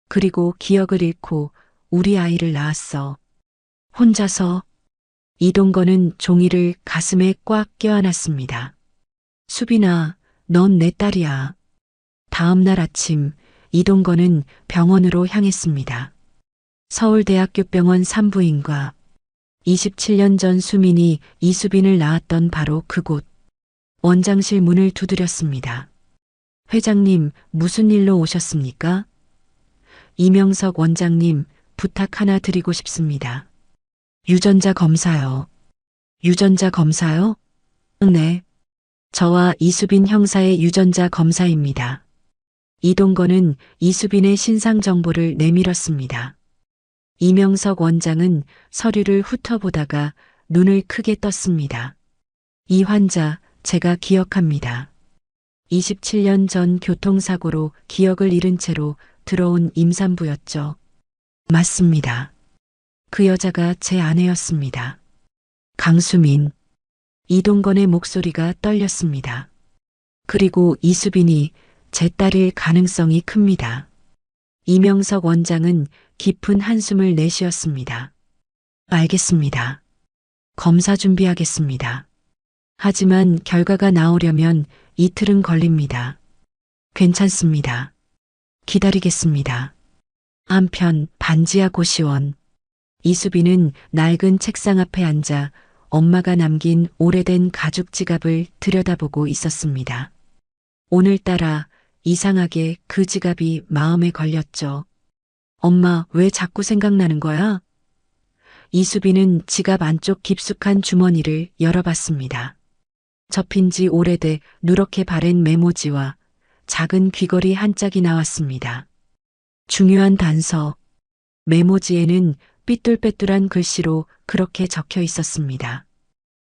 Speaker 2: 그리고 기억을 잃고 우리 아이를 낳았어. 혼자서. 이동건은 종이를 가슴에 꽉 껴안았습니다. 수빈아, 넌 내 딸이야. 다음 날 아침 이동건은 병원으로 향했습니다. 서울대학교 병원 산부인과 27년 전 수민이 이수빈을 낳았던 바로 그곳. 원장실 문을 두드렸습니다. 회장님, 무슨 일로 오셨습니까? 이명석 원장님, 부탁 하나 드리고 싶습니다. 유전자 검사요. 유전자 검사요? 네. 저와 이수빈 형사의 유전자 검사입니다. 이동건은 이수빈의 신상 정보를 내밀었습니다. 이명석 원장은 서류를 훑어보다가 눈을 크게 떴습니다. 이 환자 제가 기억합니다. 27년 전 교통사고로 기억을 잃은 채로 들어온 임산부였죠. 맞습니다. 그 여자가 제 아내였습니다. 강수민. 이동건의 목소리가 떨렸습니다. 그리고 이수빈이 제 딸일 가능성이 큽니다. 이명석 원장은 깊은 한숨을 내쉬었습니다. 알겠습니다. 검사 준비하겠습니다. 하지만 결과가 나오려면 이틀은 걸립니다. 괜찮습니다. 기다리겠습니다. 한편 반지하 고시원. 이수빈은 낡은 책상 앞에 앉아 엄마가 남긴 오래된 가죽 지갑을 들여다보고 있었습니다. 오늘따라 이상하게 그 지갑이 마음에 걸렸죠. 엄마, 왜 자꾸 생각나는 거야? 이수빈은 지갑 안쪽 깊숙한 주머니를 열어봤습니다. 접힌 지 오래돼 누렇게 바랜 메모지와 작은 귀걸이 한 짝이 나왔습니다. 중요한 단서. 메모지에는 삐뚤빼뚤한 글씨로 그렇게 적혀 있었습니다.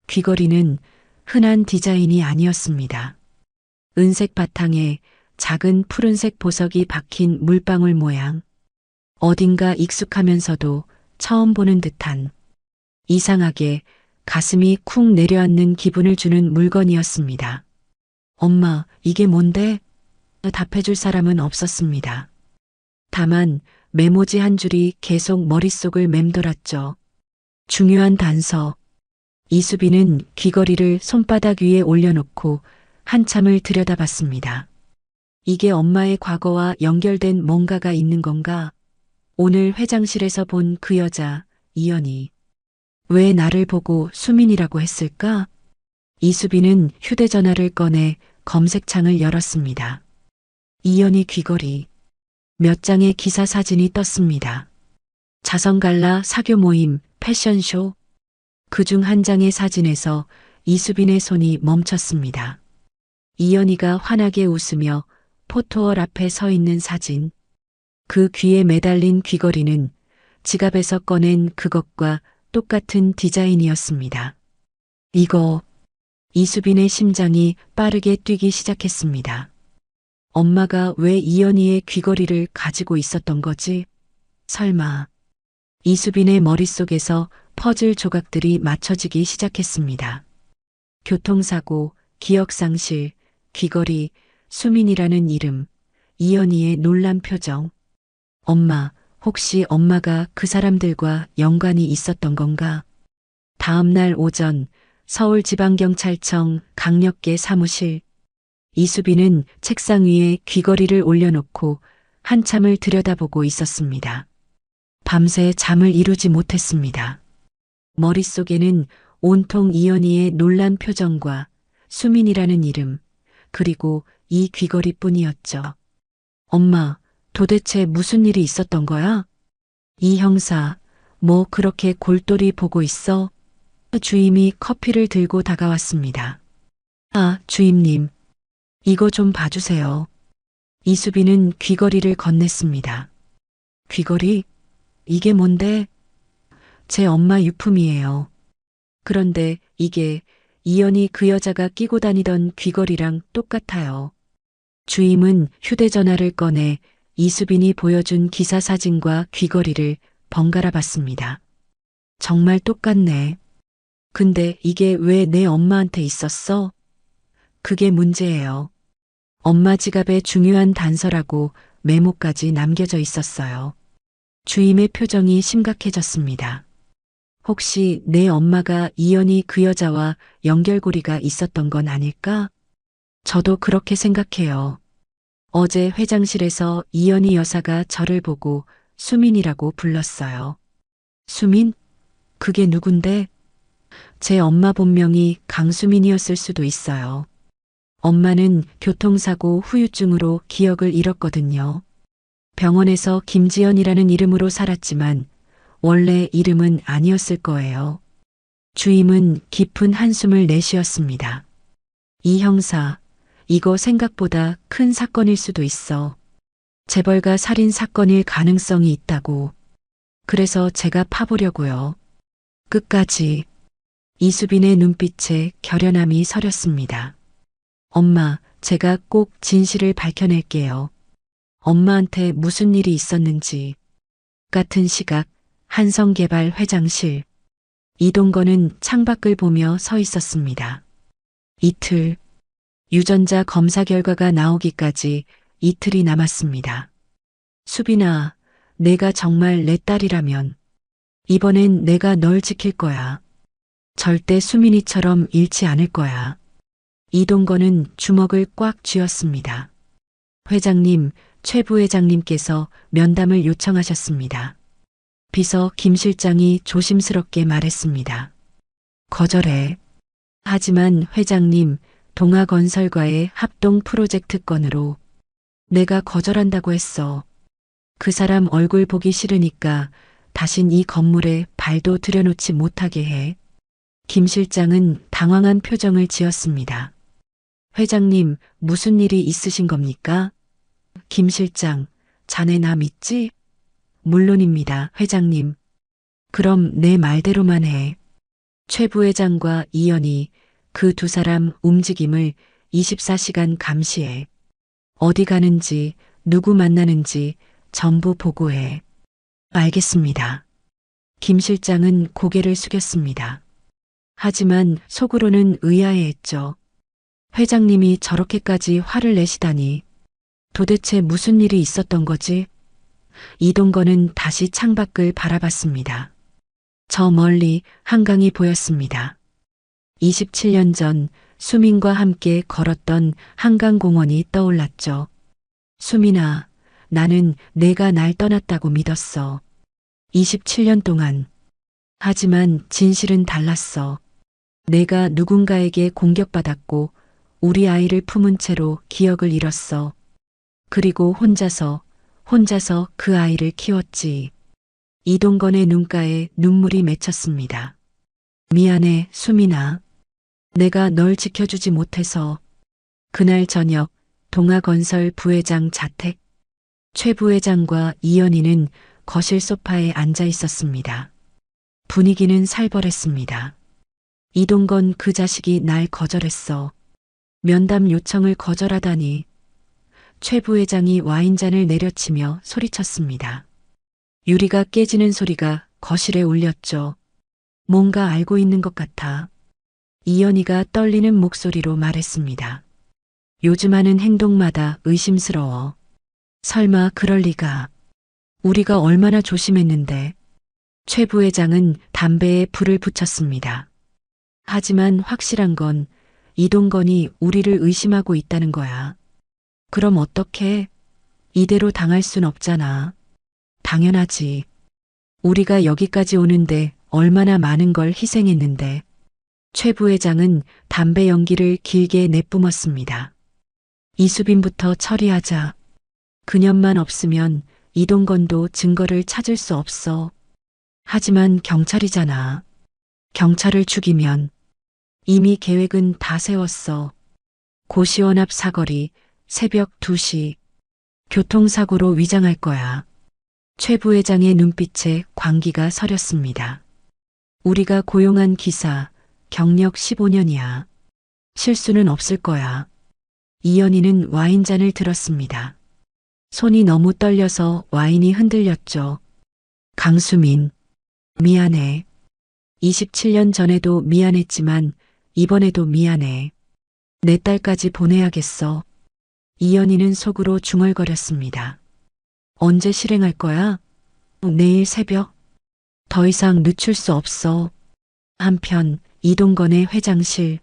Speaker 2: 귀걸이는 흔한 디자인이 아니었습니다. 은색 바탕에 작은 푸른색 보석이 박힌 물방울 모양. 어딘가 익숙하면서도 처음 보는 듯한, 이상하게 가슴이 쿵 내려앉는 기분을 주는 물건이었습니다. 엄마, 이게 뭔데? 답해줄 사람은 없었습니다. 다만 메모지 한 줄이 계속 머릿속을 맴돌았죠. 중요한 단서. 이수빈은 귀걸이를 손바닥 위에 올려놓고 한참을 들여다봤습니다. 이게 엄마의 과거와 연결된 뭔가가 있는 건가? 오늘 회장실에서 본 그 여자, 이연이. 왜 나를 보고 수민이라고 했을까? 이수빈은 휴대전화를 꺼내 검색창을 열었습니다. 이연이 귀걸이. 몇 장의 기사 사진이 떴습니다. 자선갈라 사교 모임, 패션쇼. 그중 한 장의 사진에서 이수빈의 손이 멈췄습니다. 이연이가 환하게 웃으며 포토월 앞에 서 있는 사진. 그 귀에 매달린 귀걸이는 지갑에서 꺼낸 그것과 똑같은 디자인이었습니다. 이거. 이수빈의 심장이 빠르게 뛰기 시작했습니다. 엄마가 왜 이연이의 귀걸이를 가지고 있었던 거지? 설마. 이수빈의 머릿속에서 퍼즐 조각들이 맞춰지기 시작했습니다. 교통사고, 기억상실, 귀걸이, 수민이라는 이름, 이연이의 놀란 표정. 엄마, 혹시 엄마가 그 사람들과 연관이 있었던 건가? 다음 날 오전 서울지방경찰청 강력계 사무실. 이수빈은 책상 위에 귀걸이를 올려놓고 한참을 들여다보고 있었습니다. 밤새 잠을 이루지 못했습니다. 머릿속에는 온통 이연이의 놀란 표정과 수민이라는 이름, 그리고 이 귀걸이뿐이었죠. 엄마, 도대체 무슨 일이 있었던 거야? 이 형사, 뭐 그렇게 골똘히 보고 있어? 주임이 커피를 들고 다가왔습니다. 아, 주임님. 이거 좀 봐주세요. 이수빈은 귀걸이를 건넸습니다. 귀걸이? 이게 뭔데? 제 엄마 유품이에요. 그런데 이게 이연이 그 여자가 끼고 다니던 귀걸이랑 똑같아요. 주임은 휴대전화를 꺼내 이수빈이 보여준 기사 사진과 귀걸이를 번갈아 봤습니다. 정말 똑같네. 근데 이게 왜 내 엄마한테 있었어? 그게 문제예요. 엄마 지갑에 중요한 단서라고 메모까지 남겨져 있었어요. 주임의 표정이 심각해졌습니다. 혹시 내 엄마가 이연이 그 여자와 연결고리가 있었던 건 아닐까? 저도 그렇게 생각해요. 어제 회장실에서 이연이 여사가 저를 보고 수민이라고 불렀어요. 수민? 그게 누군데? 제 엄마 본명이 강수민이었을 수도 있어요. 엄마는 교통사고 후유증으로 기억을 잃었거든요. 병원에서 김지연이라는 이름으로 살았지만 원래 이름은 아니었을 거예요. 주임은 깊은 한숨을 내쉬었습니다. 이 형사, 이거 생각보다 큰 사건일 수도 있어. 재벌가 살인 사건일 가능성이 있다고. 그래서 제가 파보려고요. 끝까지. 이수빈의 눈빛에 결연함이 서렸습니다. 엄마, 제가 꼭 진실을 밝혀낼게요. 엄마한테 무슨 일이 있었는지. 같은 시각 한성개발 회장실. 이동건은 창밖을 보며 서 있었습니다. 이틀. 유전자 검사 결과가 나오기까지 이틀이 남았습니다. 수빈아, 내가 정말 내 딸이라면 이번엔 내가 널 지킬 거야. 절대 수민이처럼 잃지 않을 거야. 이동건은 주먹을 꽉 쥐었습니다. 회장님, 최 부회장님께서 면담을 요청하셨습니다. 비서 김 실장이 조심스럽게 말했습니다. 거절해. 하지만 회장님, 동아건설과의 합동 프로젝트 건으로 내가 거절한다고 했어. 그 사람 얼굴 보기 싫으니까 다신 이 건물에 발도 들여놓지 못하게 해. 김 실장은 당황한 표정을 지었습니다. 회장님, 무슨 일이 있으신 겁니까? 김 실장, 자네 나 믿지? 물론입니다, 회장님. 그럼 내 말대로만 해. 최 부회장과 이연희, 그 두 사람 움직임을 24시간 감시해. 어디 가는지, 누구 만나는지 전부 보고해. 알겠습니다. 김 실장은 고개를 숙였습니다. 하지만 속으로는 의아해했죠. 회장님이 저렇게까지 화를 내시다니. 도대체 무슨 일이 있었던 거지? 이동건은 다시 창밖을 바라봤습니다. 저 멀리 한강이 보였습니다. 27년 전 수민과 함께 걸었던 한강공원이 떠올랐죠. 수민아, 나는 내가 날 떠났다고 믿었어. 27년 동안. 하지만 진실은 달랐어. 내가 누군가에게 공격받았고 우리 아이를 품은 채로 기억을 잃었어. 그리고 혼자서 그 아이를 키웠지. 이동건의 눈가에 눈물이 맺혔습니다. 미안해, 수민아. 내가 널 지켜주지 못해서. 그날 저녁 동아건설 부회장 자택. 최 부회장과 이연희는 거실 소파에 앉아 있었습니다. 분위기는 살벌했습니다. 이동건 그 자식이 날 거절했어. 면담 요청을 거절하다니. 최 부회장이 와인잔을 내려치며 소리쳤습니다. 유리가 깨지는 소리가 거실에 울렸죠. 뭔가 알고 있는 것 같아. 이연희가 떨리는 목소리로 말했습니다. 요즘 하는 행동마다 의심스러워. 설마 그럴 리가. 우리가 얼마나 조심했는데. 최 부회장은 담배에 불을 붙였습니다. 하지만 확실한 건 이동건이 우리를 의심하고 있다는 거야. 그럼 어떡해? 이대로 당할 순 없잖아. 당연하지. 우리가 여기까지 오는데 얼마나 많은 걸 희생했는데. 최 부회장은 담배 연기를 길게 내뿜었습니다. 이수빈부터 처리하자. 그년만 없으면 이동건도 증거를 찾을 수 없어. 하지만 경찰이잖아. 경찰을 죽이면 이미 계획은 다 세웠어. 고시원 앞 사거리 새벽 2시. 교통사고로 위장할 거야. 최 부회장의 눈빛에 광기가 서렸습니다. 우리가 고용한 기사 경력 15년이야. 실수는 없을 거야. 이연희는 와인잔을 들었습니다. 손이 너무 떨려서 와인이 흔들렸죠. 강수민, 미안해. 27년 전에도 미안했지만 이번에도 미안해. 내 딸까지 보내야겠어. 이연희는 속으로 중얼거렸습니다. 언제 실행할 거야? 내일 새벽. 더 이상 늦출 수 없어. 한편 이동건의 회장실.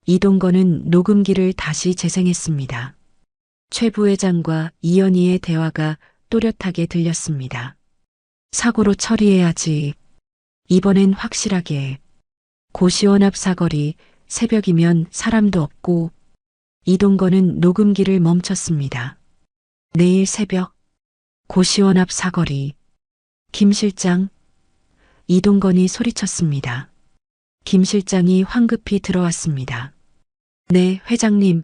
Speaker 2: 이동건은 녹음기를 다시 재생했습니다. 최 부회장과 이연희의 대화가 또렷하게 들렸습니다. 사고로 처리해야지. 이번엔 확실하게. 고시원 앞 사거리 새벽이면 사람도 없고. 이동건은 녹음기를 멈췄습니다. 내일 새벽. 고시원 앞 사거리. 김 실장. 이동건이 소리쳤습니다. 김 실장이 황급히 들어왔습니다. 네, 회장님.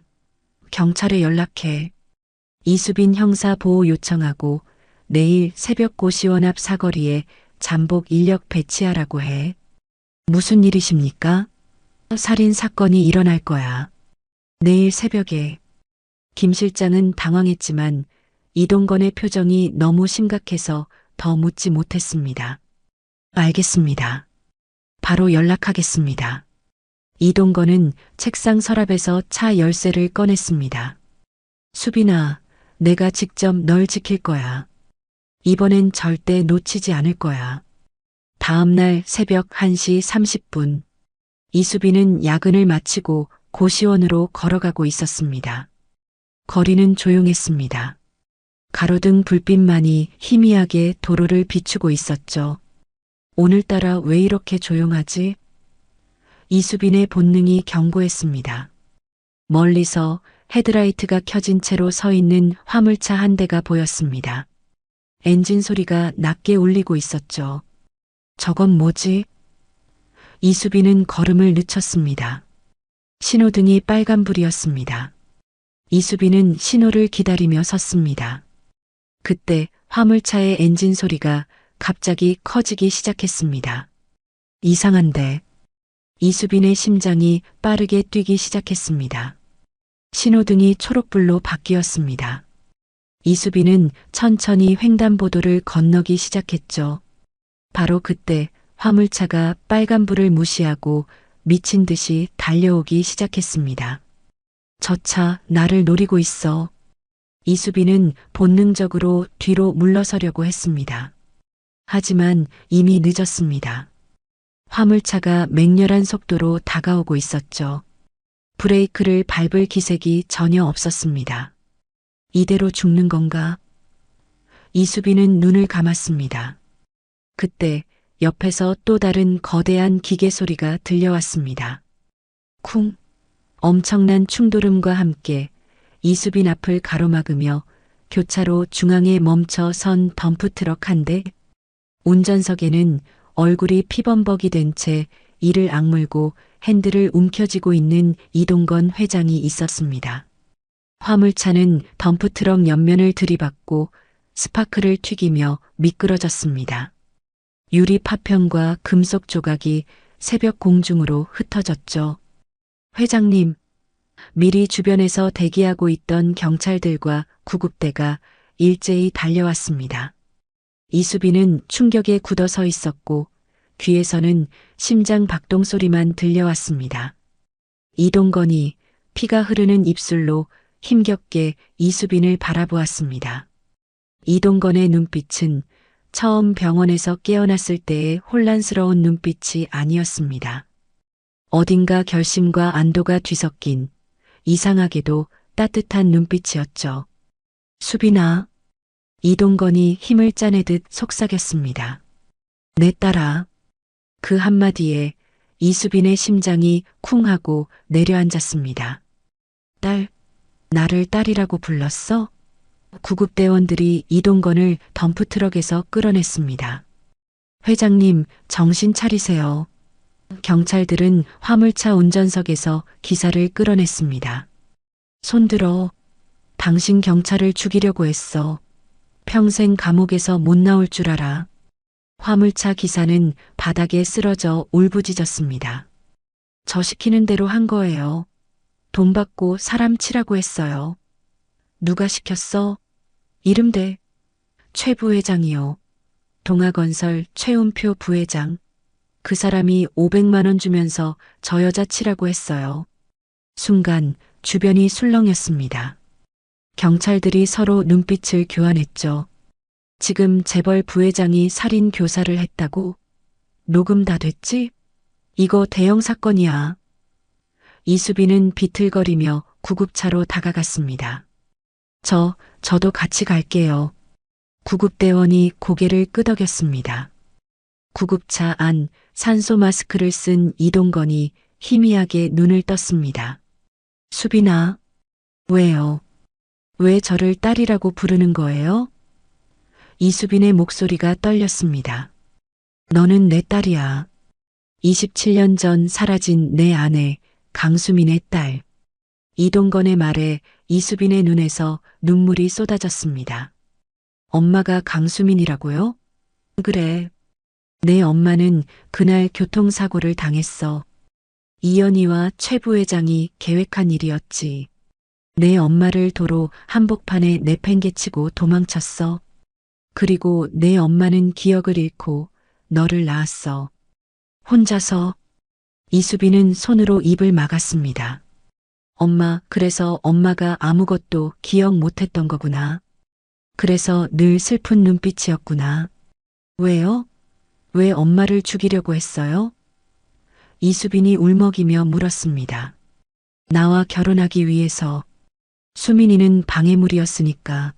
Speaker 2: 경찰에 연락해. 이수빈 형사 보호 요청하고 내일 새벽 고시원 앞 사거리에 잠복 인력 배치하라고 해. 무슨 일이십니까? 살인 사건이 일어날 거야. 내일 새벽에. 김 실장은 당황했지만 이동건의 표정이 너무 심각해서 더 묻지 못했습니다. 알겠습니다. 바로 연락하겠습니다. 이동건은 책상 서랍에서 차 열쇠를 꺼냈습니다. 수빈아, 내가 직접 널 지킬 거야. 이번엔 절대 놓치지 않을 거야. 다음 날 새벽 1시 30분. 이수빈은 야근을 마치고 고시원으로 걸어가고 있었습니다. 거리는 조용했습니다. 가로등 불빛만이 희미하게 도로를 비추고 있었죠. 오늘따라 왜 이렇게 조용하지? 이수빈의 본능이 경고했습니다. 멀리서 헤드라이트가 켜진 채로 서 있는 화물차 한 대가 보였습니다. 엔진 소리가 낮게 울리고 있었죠. 저건 뭐지? 이수빈은 걸음을 늦췄습니다. 신호등이 빨간불이었습니다. 이수빈은 신호를 기다리며 섰습니다. 그때 화물차의 엔진 소리가 갑자기 커지기 시작했습니다. 이상한데. 이수빈의 심장이 빠르게 뛰기 시작했습니다. 신호등이 초록불로 바뀌었습니다. 이수빈은 천천히 횡단보도를 건너기 시작했죠. 바로 그때 화물차가 빨간불을 무시하고 미친 듯이 달려오기 시작했습니다. 저 차 나를 노리고 있어. 이수빈은 본능적으로 뒤로 물러서려고 했습니다. 하지만 이미 늦었습니다. 화물차가 맹렬한 속도로 다가오고 있었죠. 브레이크를 밟을 기색이 전혀 없었습니다. 이대로 죽는 건가? 이수빈은 눈을 감았습니다. 그때 옆에서 또 다른 거대한 기계 소리가 들려왔습니다. 쿵! 엄청난 충돌음과 함께 이수빈 앞을 가로막으며 교차로 중앙에 멈춰 선 덤프트럭 한 대, 운전석에는 얼굴이 피범벅이 된 채 이를 악물고 핸들을 움켜쥐고 있는 이동건 회장이 있었습니다. 화물차는 덤프트럭 옆면을 들이받고 스파크를 튀기며 미끄러졌습니다. 유리 파편과 금속 조각이 새벽 공중으로 흩어졌죠. 회장님, 미리 주변에서 대기하고 있던 경찰들과 구급대가 일제히 달려왔습니다. 이수빈은 충격에 굳어 서 있었고 귀에서는 심장 박동 소리만 들려왔습니다. 이동건이 피가 흐르는 입술로 힘겹게 이수빈을 바라보았습니다. 이동건의 눈빛은 처음 병원에서 깨어났을 때의 혼란스러운 눈빛이 아니었습니다. 어딘가 결심과 안도가 뒤섞인 이상하게도 따뜻한 눈빛이었죠. 수빈아. 이동건이 힘을 짜내듯 속삭였습니다. 내 딸아. 그 한마디에 이수빈의 심장이 쿵 하고 내려앉았습니다. 딸, 나를 딸이라고 불렀어? 구급대원들이 이동건을 덤프트럭에서 끌어냈습니다. 회장님, 정신 차리세요. 경찰들은 화물차 운전석에서 기사를 끌어냈습니다. 손들어. 당신 경찰을 죽이려고 했어. 평생 감옥에서 못 나올 줄 알아. 화물차 기사는 바닥에 쓰러져 울부짖었습니다. 저 시키는 대로 한 거예요. 돈 받고 사람 치라고 했어요. 누가 시켰어? 이름대. 최 부회장이요. 동아건설 최운표 부회장. 그 사람이 500만 원 주면서 저 여자 치라고 했어요. 순간 주변이 술렁였습니다. 경찰들이 서로 눈빛을 교환했죠. 지금 재벌 부회장이 살인 교사를 했다고? 녹음 다 됐지? 이거 대형 사건이야. 이수빈은 비틀거리며 구급차로 다가갔습니다. 저도 같이 갈게요. 구급대원이 고개를 끄덕였습니다. 구급차 안 산소 마스크를 쓴 이동건이 희미하게 눈을 떴습니다. 수빈아, 왜요? 왜 저를 딸이라고 부르는 거예요? 이수빈의 목소리가 떨렸습니다. 너는 내 딸이야. 27년 전 사라진 내 아내 강수민의 딸. 이동건의 말에 이수빈의 눈에서 눈물이 쏟아졌습니다. 엄마가 강수민이라고요? 그래. 내 엄마는 그날 교통사고를 당했어. 이연희와 최 부회장이 계획한 일이었지. 내 엄마를 도로 한복판에 내팽개치고 도망쳤어. 그리고 내 엄마는 기억을 잃고 너를 낳았어. 혼자서. 이수빈은 손으로 입을 막았습니다. 엄마, 그래서 엄마가 아무것도 기억 못했던 거구나. 그래서 늘 슬픈 눈빛이었구나. 왜요? 왜 엄마를 죽이려고 했어요? 이수빈이 울먹이며 물었습니다. 나와 결혼하기 위해서. 수민이는 방해물이었으니까.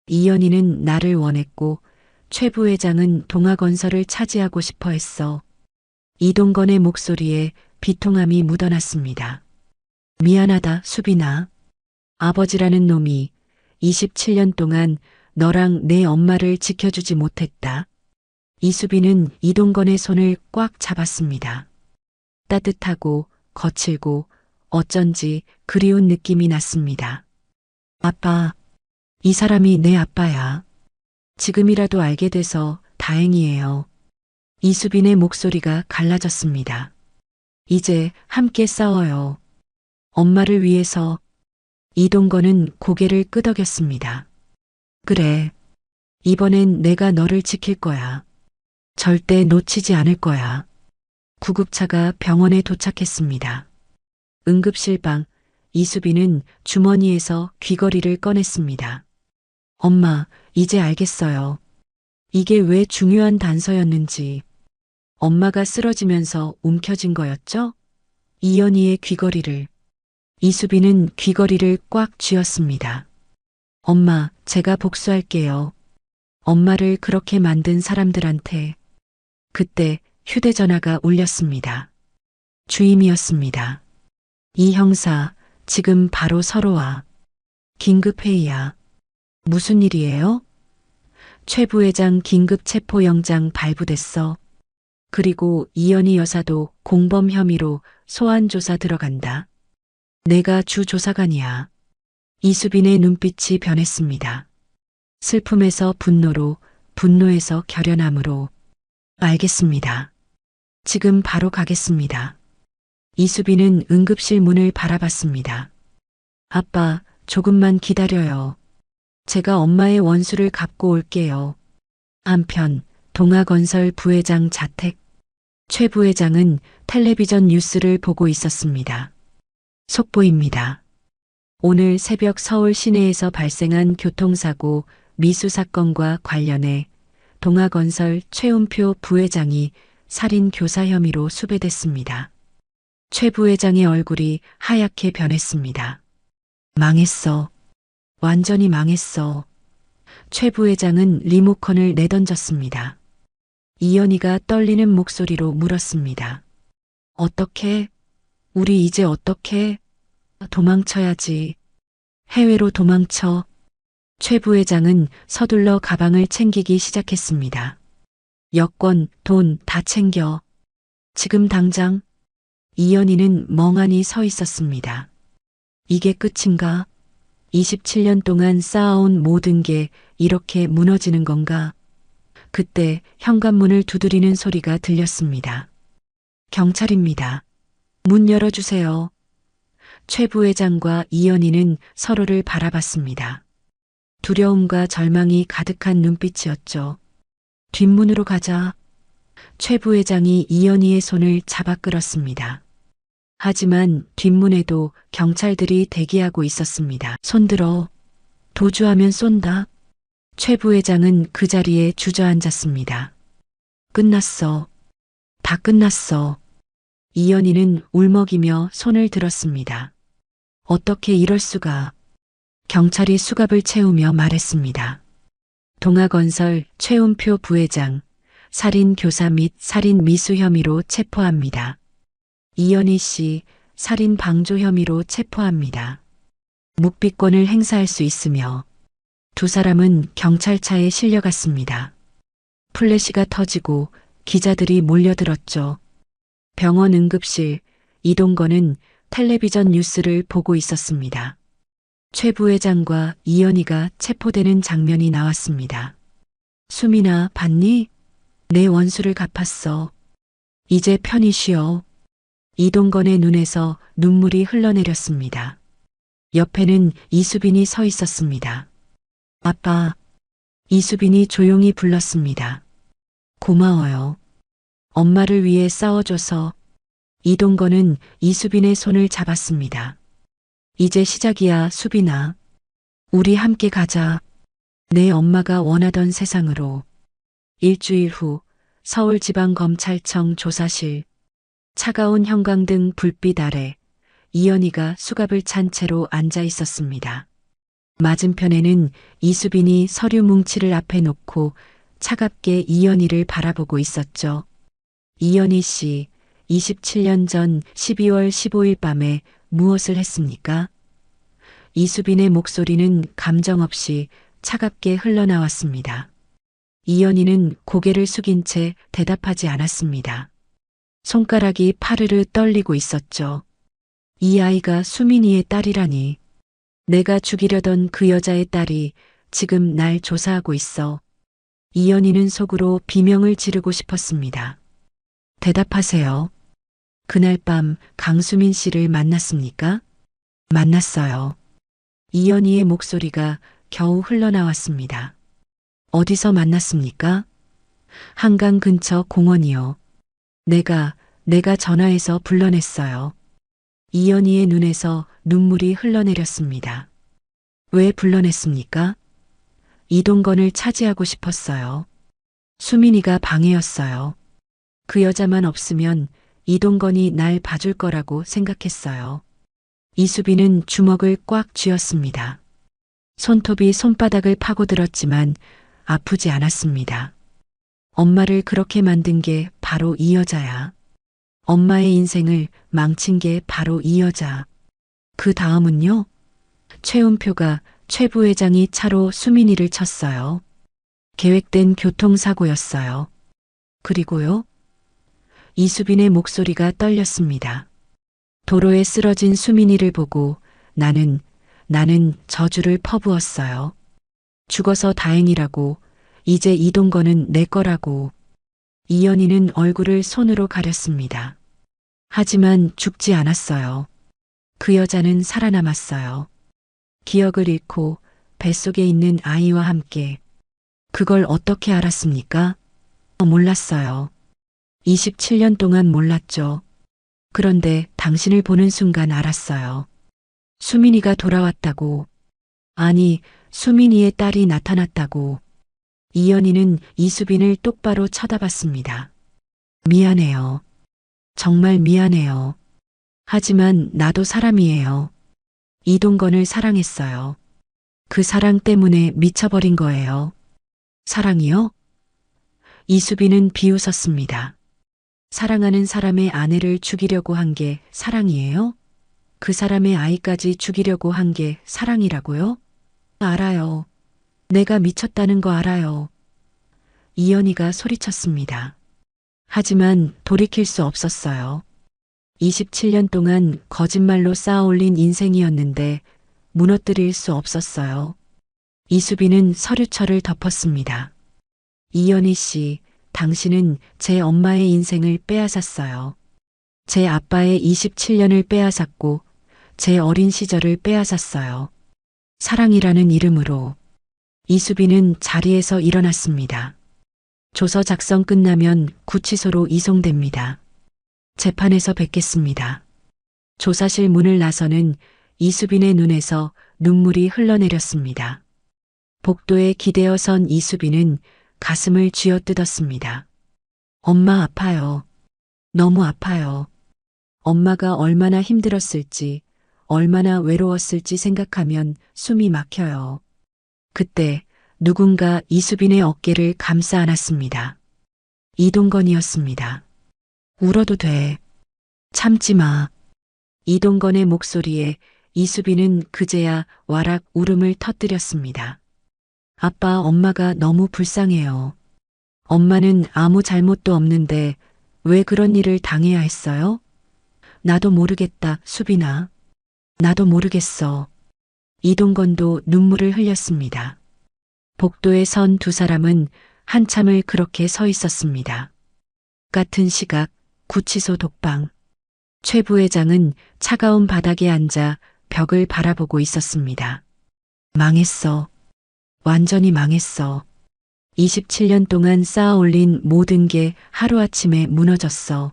Speaker 2: 이연희는 나를 원했고 최 부회장은 동아건설을 차지하고 싶어 했어. 이동건의 목소리에 비통함이 묻어났습니다. 미안하다, 수빈아. 아버지라는 놈이 27년 동안 너랑 내 엄마를 지켜주지 못했다. 이수빈은 이동건의 손을 꽉 잡았습니다. 따뜻하고 거칠고 어쩐지 그리운 느낌이 났습니다. 아빠, 이 사람이 내 아빠야. 지금이라도 알게 돼서 다행이에요. 이수빈의 목소리가 갈라졌습니다. 이제 함께 싸워요. 엄마를 위해서. 이동건은 고개를 끄덕였습니다. 그래. 이번엔 내가 너를 지킬 거야. 절대 놓치지 않을 거야. 구급차가 병원에 도착했습니다. 응급실 방, 이수빈은 주머니에서 귀걸이를 꺼냈습니다. 엄마, 이제 알겠어요. 이게 왜 중요한 단서였는지. 엄마가 쓰러지면서 움켜쥔 거였죠? 이연희의 귀걸이를. 이수빈은 귀걸이를 꽉 쥐었습니다. 엄마, 제가 복수할게요. 엄마를 그렇게 만든 사람들한테. 그때 휴대전화가 울렸습니다. 주임이었습니다. 이 형사, 지금 바로 서로 와. 긴급회의야. 무슨 일이에요? 최 부회장 긴급 체포영장 발부됐어. 그리고 이연희 여사도 공범 혐의로 소환조사 들어간다. 내가 주조사관이야. 이수빈의 눈빛이 변했습니다. 슬픔에서 분노로, 분노에서 결연함으로. 알겠습니다. 지금 바로 가겠습니다. 이수빈은 응급실 문을 바라봤습니다. 아빠, 조금만 기다려요. 제가 엄마의 원수를 갚고 올게요. 한편 동아건설 부회장 자택. 최 부회장은 텔레비전 뉴스를 보고 있었습니다. 속보입니다. 오늘 새벽 서울 시내에서 발생한 교통사고 미수 사건과 관련해 동아건설 최은표 부회장이 살인 교사 혐의로 수배됐습니다. 최 부회장의 얼굴이 하얗게 변했습니다. 망했어. 완전히 망했어. 최 부회장은 리모컨을 내던졌습니다. 이연희가 떨리는 목소리로 물었습니다. 어떻게? 우리 이제 어떻게? 도망쳐야지. 해외로 도망쳐. 최 부회장은 서둘러 가방을 챙기기 시작했습니다. 여권, 돈 다 챙겨. 지금 당장. 이연희는 멍하니 서 있었습니다. 이게 끝인가? 27년 동안 쌓아온 모든 게 이렇게 무너지는 건가? 그때 현관문을 두드리는 소리가 들렸습니다. 경찰입니다. 문 열어주세요. 최 부회장과 이연희는 서로를 바라봤습니다. 두려움과 절망이 가득한 눈빛이었죠. 뒷문으로 가자. 최 부회장이 이연희의 손을 잡아 끌었습니다. 하지만 뒷문에도 경찰들이 대기하고 있었습니다. 손들어. 도주하면 쏜다. 최 부회장은 그 자리에 주저앉았습니다. 끝났어. 다 끝났어. 이연희는 울먹이며 손을 들었습니다. 어떻게 이럴 수가. 경찰이 수갑을 채우며 말했습니다. 동아건설 최은표 부회장, 살인 교사 및 살인 미수 혐의로 체포합니다. 이연희 씨, 살인 방조 혐의로 체포합니다. 묵비권을 행사할 수 있으며 두 사람은 경찰차에 실려갔습니다. 플래시가 터지고 기자들이 몰려들었죠. 병원 응급실, 이동건은 텔레비전 뉴스를 보고 있었습니다. 최 부회장과 이연희가 체포되는 장면이 나왔습니다. 수민아, 봤니? 내 원수를 갚았어. 이제 편히 쉬어. 이동건의 눈에서 눈물이 흘러내렸습니다. 옆에는 이수빈이 서 있었습니다. 아빠. 이수빈이 조용히 불렀습니다. 고마워요. 엄마를 위해 싸워줘서. 이동건은 이수빈의 손을 잡았습니다. 이제 시작이야, 수빈아. 우리 함께 가자. 내 엄마가 원하던 세상으로. 일주일 후 서울지방검찰청 조사실. 차가운 형광등 불빛 아래 이연희가 수갑을 찬 채로 앉아 있었습니다. 맞은편에는 이수빈이 서류 뭉치를 앞에 놓고 차갑게 이연희를 바라보고 있었죠. 이연희 씨, 27년 전 12월 15일 밤에 무엇을 했습니까? 이수빈의 목소리는 감정 없이 차갑게 흘러나왔습니다. 이연희는 고개를 숙인 채 대답하지 않았습니다. 손가락이 파르르 떨리고 있었죠. 이 아이가 수민이의 딸이라니. 내가 죽이려던 그 여자의 딸이 지금 날 조사하고 있어. 이연희는 속으로 비명을 지르고 싶었습니다. 대답하세요. 그날 밤 강수민 씨를 만났습니까? 만났어요. 이연희의 목소리가 겨우 흘러나왔습니다. 어디서 만났습니까? 한강 근처 공원이요. 내가 전화해서 불러냈어요. 이연희의 눈에서 눈물이 흘러내렸습니다. 왜 불러냈습니까? 이동건을 차지하고 싶었어요. 수민이가 방해였어요. 그 여자만 없으면 이동건이 날 봐줄 거라고 생각했어요. 이수빈은 주먹을 꽉 쥐었습니다. 손톱이 손바닥을 파고들었지만 아프지 않았습니다. 엄마를 그렇게 만든 게 바로 이 여자야. 엄마의 인생을 망친 게 바로 이 여자. 그 다음은요? 최은표가 최 부회장이 차로 수민이를 쳤어요. 계획된 교통사고였어요. 그리고요? 이수빈의 목소리가 떨렸습니다. 도로에 쓰러진 수민이를 보고 나는 저주를 퍼부었어요. 죽어서 다행이라고, 이제 이동건은 내 거라고. 이연희는 얼굴을 손으로 가렸습니다. 하지만 죽지 않았어요. 그 여자는 살아남았어요. 기억을 잃고 뱃속에 있는 아이와 함께. 그걸 어떻게 알았습니까? 몰랐어요. 27년 동안 몰랐죠. 그런데 당신을 보는 순간 알았어요. 수민이가 돌아왔다고. 아니, 수민이의 딸이 나타났다고. 이연희는 이수빈을 똑바로 쳐다봤습니다. 미안해요. 정말 미안해요. 하지만 나도 사람이에요. 이동건을 사랑했어요. 그 사랑 때문에 미쳐버린 거예요. 사랑이요? 이수빈은 비웃었습니다. 사랑하는 사람의 아내를 죽이려고 한 게 사랑이에요? 그 사람의 아이까지 죽이려고 한 게 사랑이라고요? 알아요. 내가 미쳤다는 거 알아요. 이연희가 소리쳤습니다. 하지만 돌이킬 수 없었어요. 27년 동안 거짓말로 쌓아올린 인생이었는데 무너뜨릴 수 없었어요. 이수빈은 서류철을 덮었습니다. 이연희 씨, 당신은 제 엄마의 인생을 빼앗았어요. 제 아빠의 27년을 빼앗았고 제 어린 시절을 빼앗았어요. 사랑이라는 이름으로. 이수빈은 자리에서 일어났습니다. 조서 작성 끝나면 구치소로 이송됩니다. 재판에서 뵙겠습니다. 조사실 문을 나서는 이수빈의 눈에서 눈물이 흘러내렸습니다. 복도에 기대어 선 이수빈은 가슴을 쥐어뜯었습니다. 엄마 아파요. 너무 아파요. 엄마가 얼마나 힘들었을지, 얼마나 외로웠을지 생각하면 숨이 막혀요. 그때 누군가 이수빈의 어깨를 감싸 안았습니다. 이동건이었습니다. 울어도 돼. 참지 마. 이동건의 목소리에 이수빈은 그제야 와락 울음을 터뜨렸습니다. 아빠, 엄마가 너무 불쌍해요. 엄마는 아무 잘못도 없는데 왜 그런 일을 당해야 했어요? 나도 모르겠다, 수빈아. 나도 모르겠어. 이동건도 눈물을 흘렸습니다. 복도에 선 두 사람은 한참을 그렇게 서 있었습니다. 같은 시각, 구치소 독방. 최 부회장은 차가운 바닥에 앉아 벽을 바라보고 있었습니다. 망했어. 완전히 망했어. 27년 동안 쌓아올린 모든 게 하루아침에 무너졌어.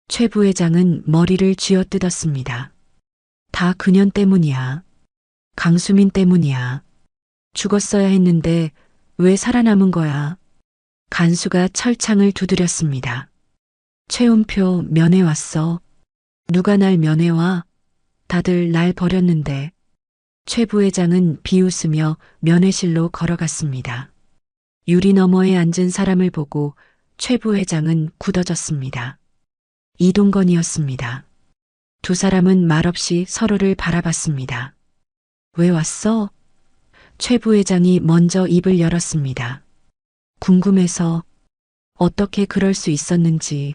Speaker 2: 최 부회장은 머리를 쥐어뜯었습니다. 다 그년 때문이야. 강수민 때문이야. 죽었어야 했는데 왜 살아남은 거야? 간수가 철창을 두드렸습니다. 최운표 면회 왔어. 누가 날 면회와? 다들 날 버렸는데. 최 부회장은 비웃으며 면회실로 걸어갔습니다. 유리 너머에 앉은 사람을 보고 최 부회장은 굳어졌습니다. 이동건이었습니다. 두 사람은 말없이 서로를 바라봤습니다. 왜 왔어? 최 부회장이 먼저 입을 열었습니다. 궁금해서. 어떻게 그럴 수 있었는지.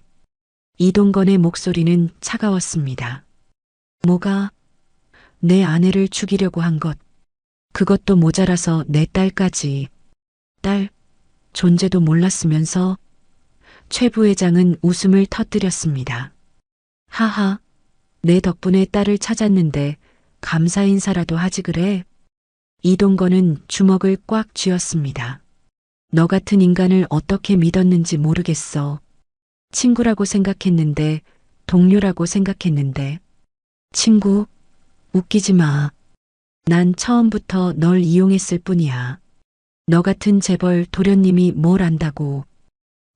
Speaker 2: 이동건의 목소리는 차가웠습니다. 뭐가? 내 아내를 죽이려고 한 것. 그것도 모자라서 내 딸까지. 딸, 존재도 몰랐으면서. 최 부회장은 웃음을 터뜨렸습니다. 하하, 내 덕분에 딸을 찾았는데 감사 인사라도 하지 그래? 이동건은 주먹을 꽉 쥐었습니다. 너 같은 인간을 어떻게 믿었는지 모르겠어. 친구라고 생각했는데, 동료라고 생각했는데. 친구? 웃기지 마. 난 처음부터 널 이용했을 뿐이야. 너 같은 재벌 도련님이 뭘 안다고.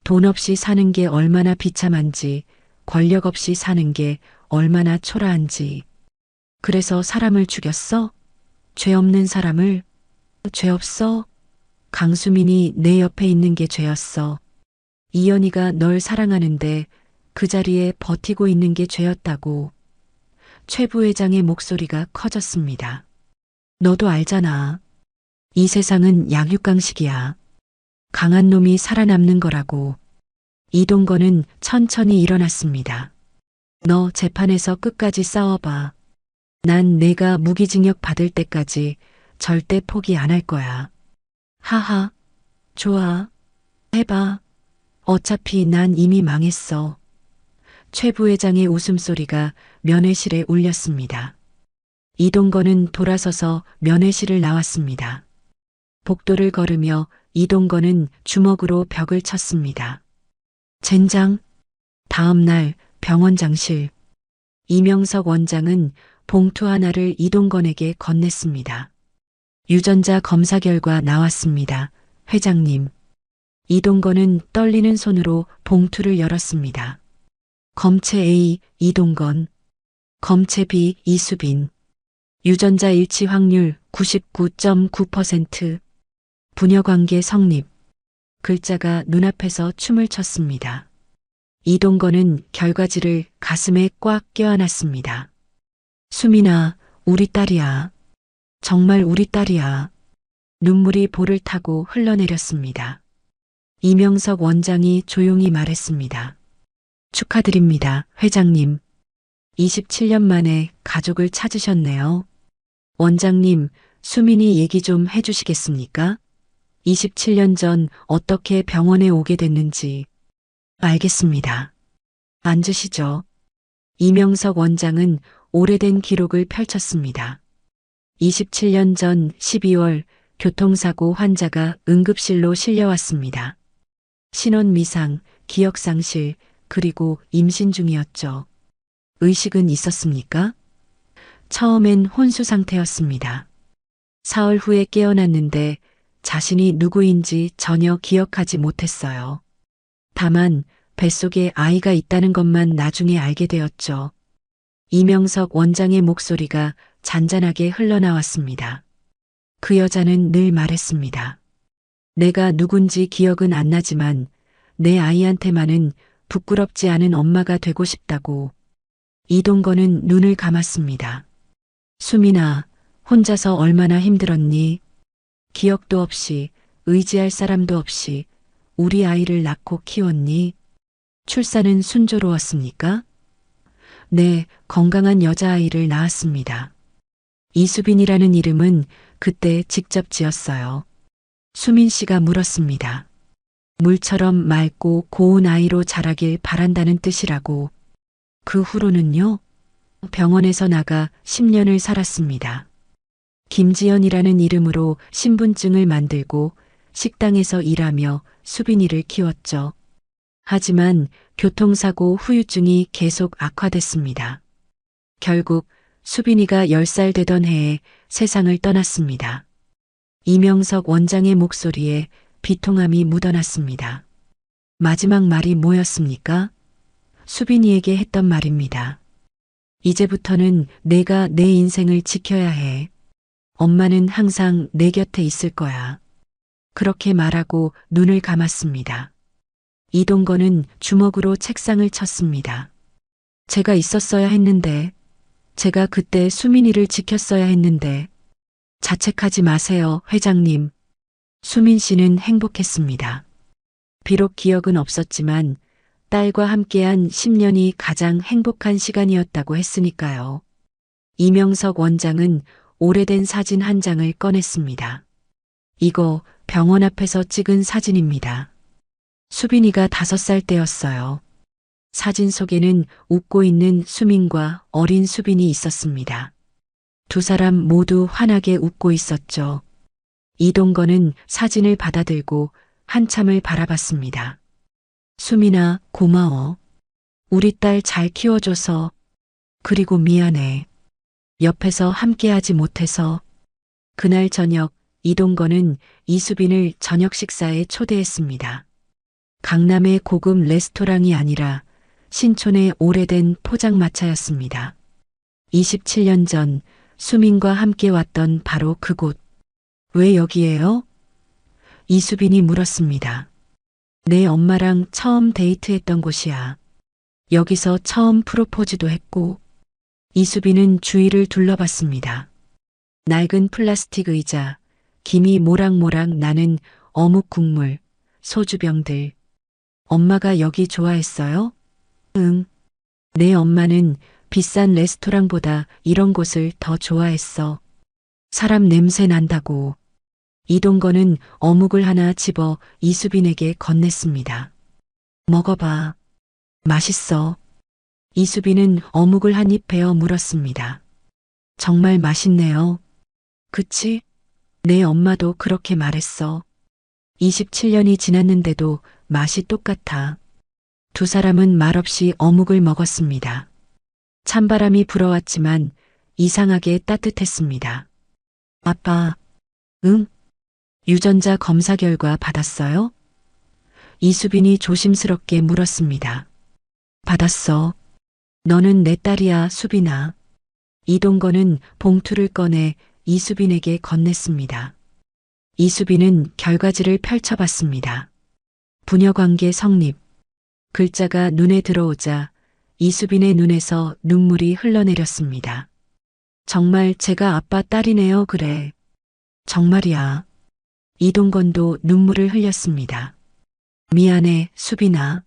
Speaker 2: 돈 없이 사는 게 얼마나 비참한지, 권력 없이 사는 게 얼마나 초라한지. 그래서 사람을 죽였어? 죄 없는 사람을? 죄 없어? 강수민이 내 옆에 있는 게 죄였어. 이연희가 널 사랑하는데 그 자리에 버티고 있는 게 죄였다고. 최 부회장의 목소리가 커졌습니다. 너도 알잖아. 이 세상은 약육강식이야. 강한 놈이 살아남는 거라고. 이동건은 천천히 일어났습니다. 너 재판에서 끝까지 싸워봐. 난 내가 무기징역 받을 때까지 절대 포기 안 할 거야. 하하, 좋아. 해봐. 어차피 난 이미 망했어. 최 부회장의 웃음소리가 면회실에 울렸습니다. 이동건은 돌아서서 면회실을 나왔습니다. 복도를 걸으며 이동건은 주먹으로 벽을 쳤습니다. 젠장. 다음 날 병원장실. 이명석 원장은 봉투 하나를 이동건에게 건넸습니다. 유전자 검사 결과 나왔습니다. 회장님. 이동건은 떨리는 손으로 봉투를 열었습니다. 검체 A 이동건, 검체 B 이수빈, 유전자 일치 확률 99.9%, 부녀관계 성립. 글자가 눈앞에서 춤을 췄습니다. 이동건은 결과지를 가슴에 꽉 껴안았습니다. 수민아, 우리 딸이야. 정말 우리 딸이야. 눈물이 볼을 타고 흘러내렸습니다. 이명석 원장이 조용히 말했습니다. 축하드립니다, 회장님. 27년 만에 가족을 찾으셨네요. 원장님, 수민이 얘기 좀 해주시겠습니까? 27년 전 어떻게 병원에 오게 됐는지. 알겠습니다. 앉으시죠. 이명석 원장은 오래된 기록을 펼쳤습니다. 27년 전 12월 교통사고 환자가 응급실로 실려왔습니다. 신원 미상, 기억상실, 그리고 임신 중이었죠. 의식은 있었습니까? 처음엔 혼수 상태였습니다. 사흘 후에 깨어났는데 자신이 누구인지 전혀 기억하지 못했어요. 다만 뱃속에 아이가 있다는 것만 나중에 알게 되었죠. 이명석 원장의 목소리가 잔잔하게 흘러나왔습니다. 그 여자는 늘 말했습니다. 내가 누군지 기억은 안 나지만 내 아이한테만은 부끄럽지 않은 엄마가 되고 싶다고. 이동건은 눈을 감았습니다. 수민아, 혼자서 얼마나 힘들었니? 기억도 없이, 의지할 사람도 없이 우리 아이를 낳고 키웠니? 출산은 순조로웠습니까? 네, 건강한 여자아이를 낳았습니다. 이수빈이라는 이름은 그때 직접 지었어요. 수민 씨가 물었습니다. 물처럼 맑고 고운 아이로 자라길 바란다는 뜻이라고. 그 후로는요? 병원에서 나가 10년을 살았습니다. 김지연이라는 이름으로 신분증을 만들고 식당에서 일하며 수빈이를 키웠죠. 하지만 교통사고 후유증이 계속 악화됐습니다. 결국 수빈이가 10살 되던 해에 세상을 떠났습니다. 이명석 원장의 목소리에 비통함이 묻어났습니다. 마지막 말이 뭐였습니까? 수빈이에게 했던 말입니다. 이제부터는 내가 내 인생을 지켜야 해. 엄마는 항상 내 곁에 있을 거야. 그렇게 말하고 눈을 감았습니다. 이동건은 주먹으로 책상을 쳤습니다. 제가 있었어야 했는데, 제가 그때 수민이를 지켰어야 했는데, 자책하지 마세요, 회장님. 수민 씨는 행복했습니다. 비록 기억은 없었지만 딸과 함께한 10년이 가장 행복한 시간이었다고 했으니까요. 이명석 원장은 오래된 사진 한 장을 꺼냈습니다. 이거 병원 앞에서 찍은 사진입니다. 수빈이가 5살 때였어요. 사진 속에는 웃고 있는 수민과 어린 수빈이 있었습니다. 두 사람 모두 환하게 웃고 있었죠. 이동건은 사진을 받아들고 한참을 바라봤습니다. 수민아, 고마워. 우리 딸 잘 키워줘서. 그리고 미안해. 옆에서 함께하지 못해서. 그날 저녁 이동건은 이수빈을 저녁 식사에 초대했습니다. 강남의 고급 레스토랑이 아니라 신촌의 오래된 포장마차였습니다. 27년 전 수민과 함께 왔던 바로 그곳. 왜 여기예요? 이수빈이 물었습니다. 내 엄마랑 처음 데이트했던 곳이야. 여기서 처음 프로포즈도 했고. 이수빈은 주위를 둘러봤습니다. 낡은 플라스틱 의자, 김이 모락모락 나는 어묵 국물, 소주병들. 엄마가 여기 좋아했어요? 응. 내 엄마는 비싼 레스토랑보다 이런 곳을 더 좋아했어. 사람 냄새 난다고. 이동건은 어묵을 하나 집어 이수빈에게 건넸습니다. 먹어봐. 맛있어. 이수빈은 어묵을 한 입 베어 물었습니다. 정말 맛있네요. 그치? 내 엄마도 그렇게 말했어. 27년이 지났는데도 맛이 똑같아. 두 사람은 말없이 어묵을 먹었습니다. 찬바람이 불어왔지만 이상하게 따뜻했습니다. 아빠, 응? 유전자 검사 결과 받았어요? 이수빈이 조심스럽게 물었습니다. 받았어. 너는 내 딸이야, 수빈아. 이동건은 봉투를 꺼내 이수빈에게 건넸습니다. 이수빈은 결과지를 펼쳐봤습니다. 부녀관계 성립. 글자가 눈에 들어오자 이수빈의 눈에서 눈물이 흘러내렸습니다. 정말 제가 아빠 딸이네요, 그래. 정말이야. 이동건도 눈물을 흘렸습니다. 미안해, 수빈아.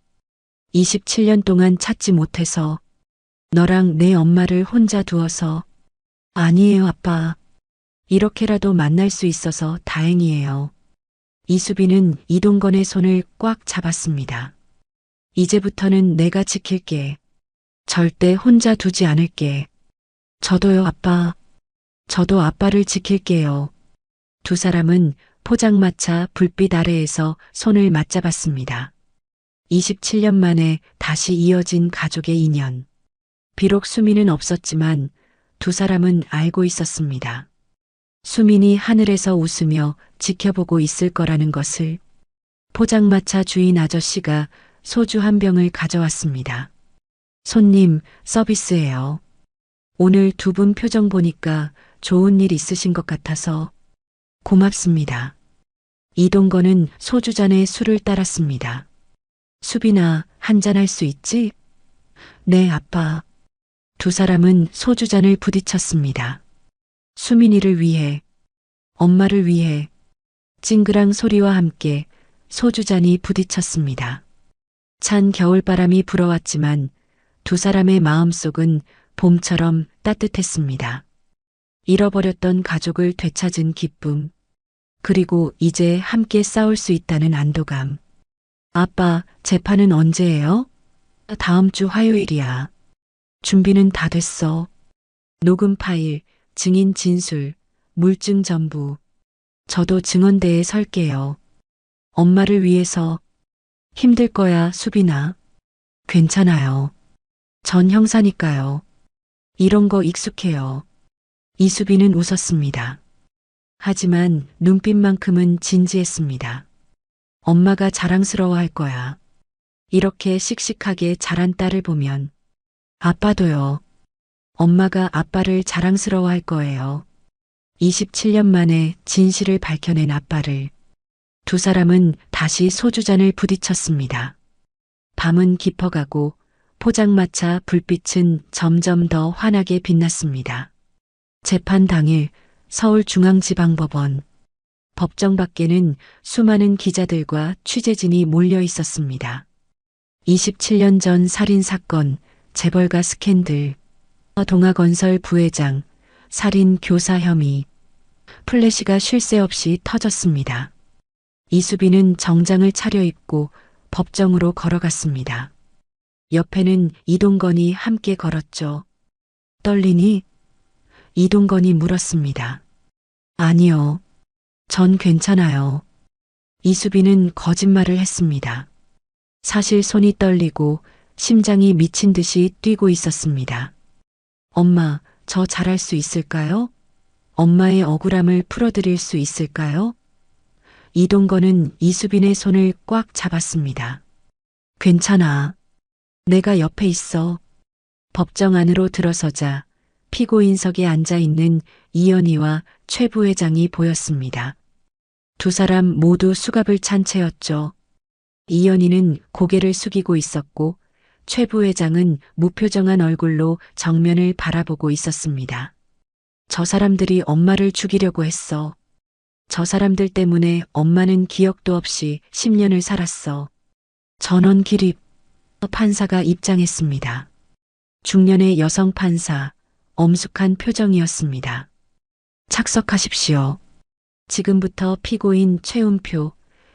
Speaker 2: 27년 동안 찾지 못해서 너랑 내 엄마를 혼자 두어서. 아니에요, 아빠. 이렇게라도 만날 수 있어서 다행이에요. 이수빈은 이동건의 손을 꽉 잡았습니다. 이제부터는 내가 지킬게. 절대 혼자 두지 않을게. 저도요, 아빠. 저도 아빠를 지킬게요. 두 사람은 포장마차 불빛 아래에서 손을 맞잡았습니다. 27년 만에 다시 이어진 가족의 인연. 비록 수민은 없었지만 두 사람은 알고 있었습니다. 수민이 하늘에서 웃으며 지켜보고 있을 거라는 것을. 포장마차 주인 아저씨가 소주 한 병을 가져왔습니다. 손님, 서비스예요. 오늘 두 분 표정 보니까 좋은 일 있으신 것 같아서. 고맙습니다. 이동건은 소주잔에 술을 따랐습니다. 수빈아, 한잔할 수 있지? 네, 아빠. 두 사람은 소주잔을 부딪혔습니다. 수민이를 위해, 엄마를 위해. 찡그랑 소리와 함께 소주잔이 부딪혔습니다. 찬 겨울바람이 불어왔지만 두 사람의 마음속은 봄처럼 따뜻했습니다. 잃어버렸던 가족을 되찾은 기쁨, 그리고 이제 함께 싸울 수 있다는 안도감. 아빠, 재판은 언제예요? 다음 주 화요일이야. 준비는 다 됐어. 녹음 파일, 증인 진술, 물증 전부. 저도 증언대에 설게요. 엄마를 위해서. 힘들 거야, 수빈아. 괜찮아요. 전 형사니까요. 이런 거 익숙해요. 이수빈은 웃었습니다. 하지만 눈빛만큼은 진지했습니다. 엄마가 자랑스러워할 거야. 이렇게 씩씩하게 자란 딸을 보면 아빠도요. 엄마가 아빠를 자랑스러워할 거예요. 27년 만에 진실을 밝혀낸 아빠를 두 사람은 다시 소주잔을 부딪혔습니다. 밤은 깊어가고 포장마차 불빛은 점점 더 환하게 빛났습니다. 재판 당일 서울중앙지방법원 법정 밖에는 수많은 기자들과 취재진이 몰려 있었습니다. 27년 전 살인사건, 재벌가 스캔들, 동아건설 부회장, 살인 교사 혐의, 플래시가 쉴 새 없이 터졌습니다. 이수빈은 정장을 차려입고 법정으로 걸어갔습니다. 옆에는 이동건이 함께 걸었죠. 떨리니? 이동건이 물었습니다. 아니요. 전 괜찮아요. 이수빈은 거짓말을 했습니다. 사실 손이 떨리고 심장이 미친 듯이 뛰고 있었습니다. 엄마, 저 잘할 수 있을까요? 엄마의 억울함을 풀어드릴 수 있을까요? 이동건은 이수빈의 손을 꽉 잡았습니다. 괜찮아. 내가 옆에 있어. 법정 안으로 들어서자 피고인석에 앉아 있는 이연희와 최 부회장이 보였습니다. 두 사람 모두 수갑을 찬 채였죠. 이연희는 고개를 숙이고 있었고 최 부회장은 무표정한 얼굴로 정면을 바라보고 있었습니다. 저 사람들이 엄마를 죽이려고 했어. 저 사람들 때문에 엄마는 기억도 없이 10년을 살았어. 전원 기립. 판사가 입장했습니다. 중년의 여성 판사, 엄숙한 표정이었습니다. 착석하십시오. 지금부터 피고인 최은표,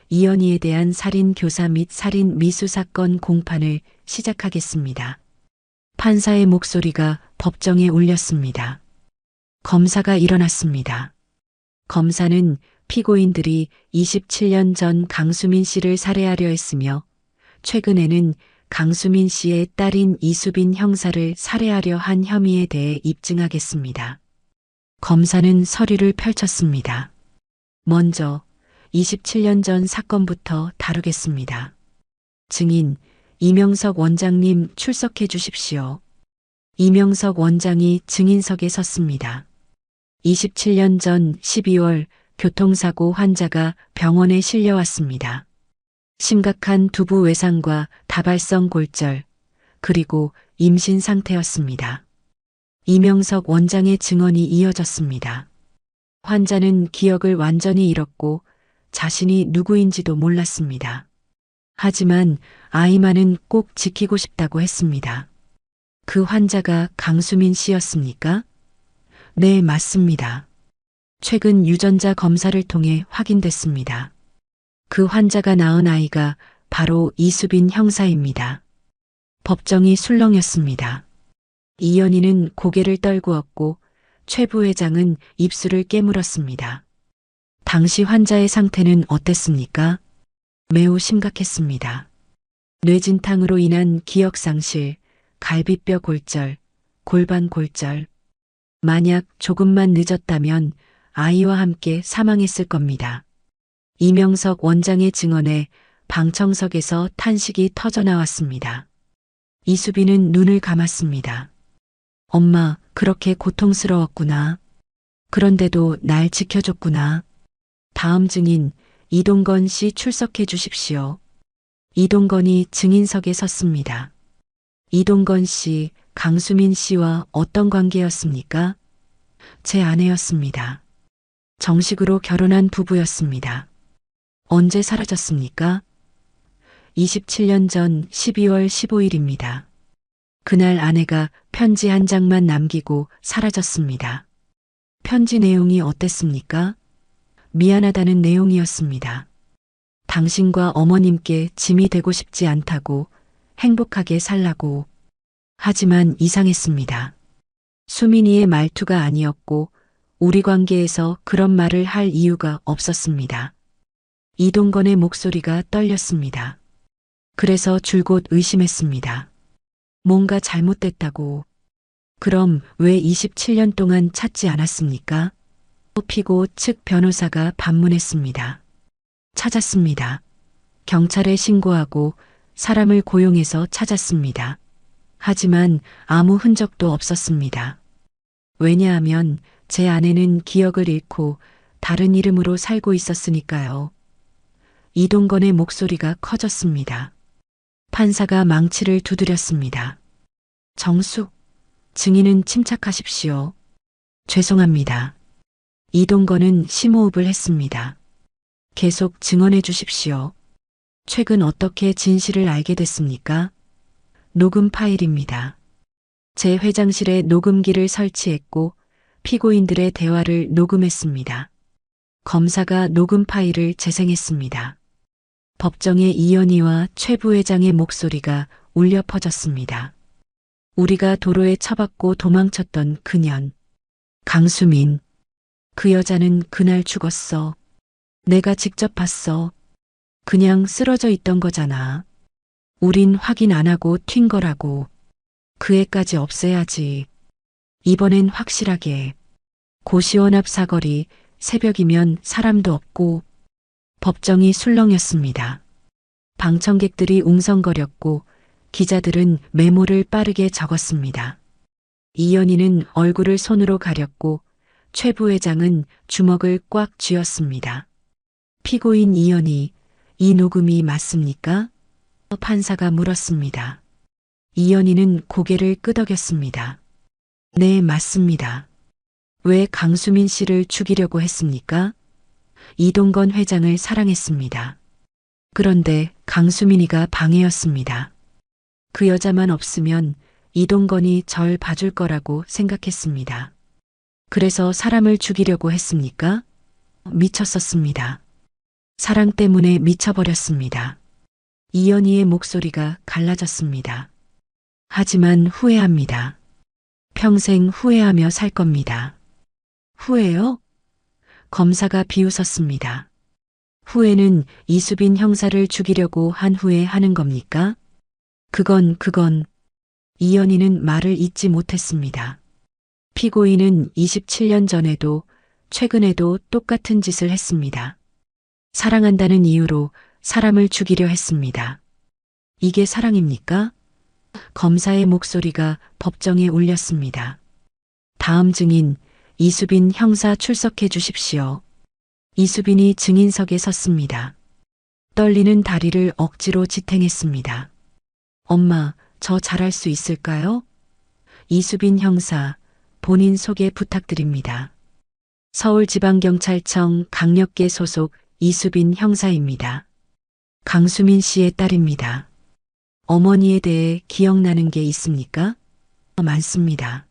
Speaker 2: 이연희에 대한 살인 교사 및 살인 미수 사건 공판을 시작하겠습니다. 판사의 목소리가 법정에 울렸습니다. 검사가 일어났습니다. 검사는 피고인들이 27년 전 강수민 씨를 살해하려 했으며 최근에는 강수민 씨의 딸인 이수빈 형사를 살해하려 한 혐의에 대해 입증하겠습니다. 검사는 서류를 펼쳤습니다. 먼저 27년 전 사건부터 다루겠습니다. 증인 이명석 원장님 출석해 주십시오. 이명석 원장이 증인석에 섰습니다. 27년 전 12월 교통사고 환자가 병원에 실려왔습니다. 심각한 두부 외상과 다발성 골절, 그리고 임신 상태였습니다. 이명석 원장의 증언이 이어졌습니다. 환자는 기억을 완전히 잃었고 자신이 누구인지도 몰랐습니다. 하지만 아이만은 꼭 지키고 싶다고 했습니다. 그 환자가 강수민 씨였습니까? 네, 맞습니다. 최근 유전자 검사를 통해 확인됐습니다. 그 환자가 낳은 아이가 바로 이수빈 형사입니다. 법정이 술렁였습니다. 이연희는 고개를 떨구었고 최 부회장은 입술을 깨물었습니다. 당시 환자의 상태는 어땠습니까? 매우 심각했습니다. 뇌진탕으로 인한 기억상실, 갈비뼈 골절, 골반 골절. 만약 조금만 늦었다면 아이와 함께 사망했을 겁니다. 이명석 원장의 증언에 방청석에서 탄식이 터져나왔습니다. 이수빈은 눈을 감았습니다. 엄마, 그렇게 고통스러웠구나. 그런데도 날 지켜줬구나. 다음 증인 이동건 씨 출석해 주십시오. 이동건이 증인석에 섰습니다. 이동건 씨, 강수민 씨와 어떤 관계였습니까? 제 아내였습니다. 정식으로 결혼한 부부였습니다. 언제 사라졌습니까? 27년 전 12월 15일입니다. 그날 아내가 편지 한 장만 남기고 사라졌습니다. 편지 내용이 어땠습니까? 미안하다는 내용이었습니다. 당신과 어머님께 짐이 되고 싶지 않다고, 행복하게 살라고. 하지만 이상했습니다. 수민이의 말투가 아니었고 우리 관계에서 그런 말을 할 이유가 없었습니다. 이동건의 목소리가 떨렸습니다. 그래서 줄곧 의심했습니다. 뭔가 잘못됐다고. 그럼 왜 27년 동안 찾지 않았습니까? 피고 측 변호사가 반문했습니다. 찾았습니다. 경찰에 신고하고 사람을 고용해서 찾았습니다. 하지만 아무 흔적도 없었습니다. 왜냐하면 제 아내는 기억을 잃고 다른 이름으로 살고 있었으니까요. 이동건의 목소리가 커졌습니다. 판사가 망치를 두드렸습니다. 정숙, 증인은 침착하십시오. 죄송합니다. 이동건은 심호흡을 했습니다. 계속 증언해 주십시오. 최근 어떻게 진실을 알게 됐습니까? 녹음 파일입니다. 제 회장실에 녹음기를 설치했고 피고인들의 대화를 녹음했습니다. 검사가 녹음 파일을 재생했습니다. 법정에 이현희와 최 부회장의 목소리가 울려 퍼졌습니다. 우리가 도로에 처박고 도망쳤던 그년. 강수민. 그 여자는 그날 죽었어. 내가 직접 봤어. 그냥 쓰러져 있던 거잖아. 우린 확인 안 하고 튄 거라고. 그 애까지 없애야지. 이번엔 확실하게. 고시원 앞 사거리, 새벽이면 사람도 없고. 법정이 술렁였습니다. 방청객들이 웅성거렸고 기자들은 메모를 빠르게 적었습니다. 이현희는 얼굴을 손으로 가렸고 최 부회장은 주먹을 꽉 쥐었습니다. 피고인 이현희, 이 녹음이 맞습니까? 판사가 물었습니다. 이현희는 고개를 끄덕였습니다. 네, 맞습니다. 왜 강수민 씨를 죽이려고 했습니까? 이동건 회장을 사랑했습니다. 그런데 강수민이가 방해였습니다. 그 여자만 없으면 이동건이 절 봐줄 거라고 생각했습니다. 그래서 사람을 죽이려고 했습니까? 미쳤었습니다. 사랑 때문에 미쳐버렸습니다. 이현희의 목소리가 갈라졌습니다. 하지만 후회합니다. 평생 후회하며 살 겁니다. 후회요? 검사가 비웃었습니다. 후회는 이수빈 형사를 죽이려고 한 후에 하는 겁니까? 그건 이현희는 말을 잇지 못했습니다. 피고인은 27년 전에도 최근에도 똑같은 짓을 했습니다. 사랑한다는 이유로 사람을 죽이려 했습니다. 이게 사랑입니까? 검사의 목소리가 법정에 울렸습니다. 다음 증인 이수빈 형사 출석해 주십시오. 이수빈이 증인석에 섰습니다. 떨리는 다리를 억지로 지탱했습니다. 엄마, 저 잘할 수 있을까요? 이수빈 형사, 본인 소개 부탁드립니다. 서울지방경찰청 강력계 소속 이수빈 형사입니다. 강수민 씨의 딸입니다. 어머니에 대해 기억나는 게 있습니까? 많습니다.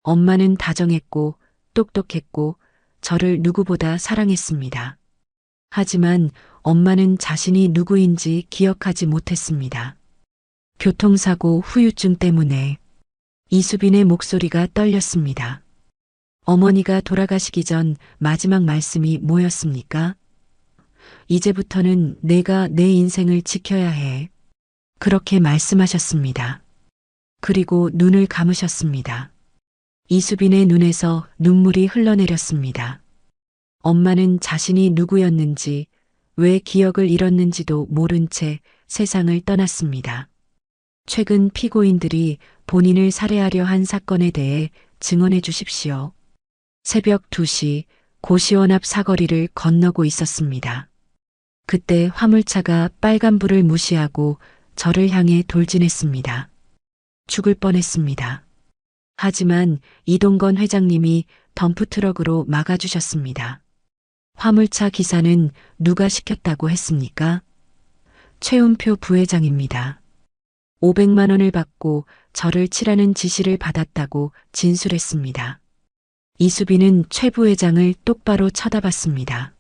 Speaker 2: 엄마는 다정했고 똑똑했고 저를 누구보다 사랑했습니다. 하지만 엄마는 자신이 누구인지 기억하지 못했습니다. 교통사고 후유증 때문에. 이수빈의 목소리가 떨렸습니다. 어머니가 돌아가시기 전 마지막 말씀이 뭐였습니까? 이제부터는 내가 내 인생을 지켜야 해. 그렇게 말씀하셨습니다. 그리고 눈을 감으셨습니다. 이수빈의 눈에서 눈물이 흘러내렸습니다. 엄마는 자신이 누구였는지, 왜 기억을 잃었는지도 모른 채 세상을 떠났습니다. 최근 피고인들이 본인을 살해하려 한 사건에 대해 증언해 주십시오. 새벽 2시 고시원 앞 사거리를 건너고 있었습니다. 그때 화물차가 빨간불을 무시하고 저를 향해 돌진했습니다. 죽을 뻔했습니다. 하지만 이동건 회장님이 덤프트럭으로 막아주셨습니다. 화물차 기사는 누가 시켰다고 했습니까? 최은표 부회장입니다. 500만 원을 받고 저를 치라는 지시를 받았다고 진술했습니다. 이수빈은 최 부회장을 똑바로 쳐다봤습니다.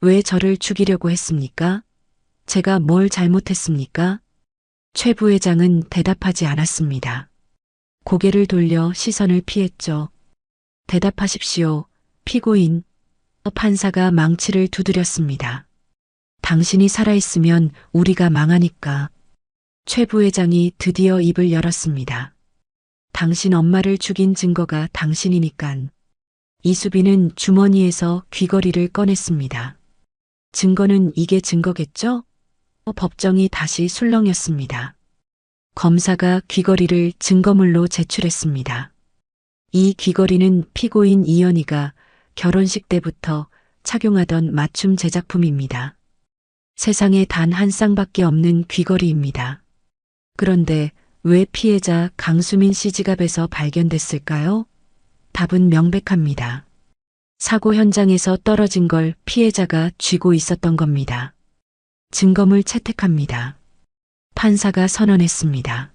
Speaker 2: 왜 저를 죽이려고 했습니까? 제가 뭘 잘못했습니까? 최 부회장은 대답하지 않았습니다. 고개를 돌려 시선을 피했죠. 대답하십시오, 피고인. 판사가 망치를 두드렸습니다. 당신이 살아있으면 우리가 망하니까. 최 부회장이 드디어 입을 열었습니다. 당신 엄마를 죽인 증거가 당신이니깐. 이수빈은 주머니에서 귀걸이를 꺼냈습니다. 증거는 이게 증거겠죠? 법정이 다시 술렁였습니다. 검사가 귀걸이를 증거물로 제출했습니다. 이 귀걸이는 피고인 이연희가 결혼식 때부터 착용하던 맞춤 제작품입니다. 세상에 단 한 쌍밖에 없는 귀걸이입니다. 그런데 왜 피해자 강수민 씨 지갑에서 발견됐을까요? 답은 명백합니다. 사고 현장에서 떨어진 걸 피해자가 쥐고 있었던 겁니다. 증거물 채택합니다. 판사가 선언했습니다.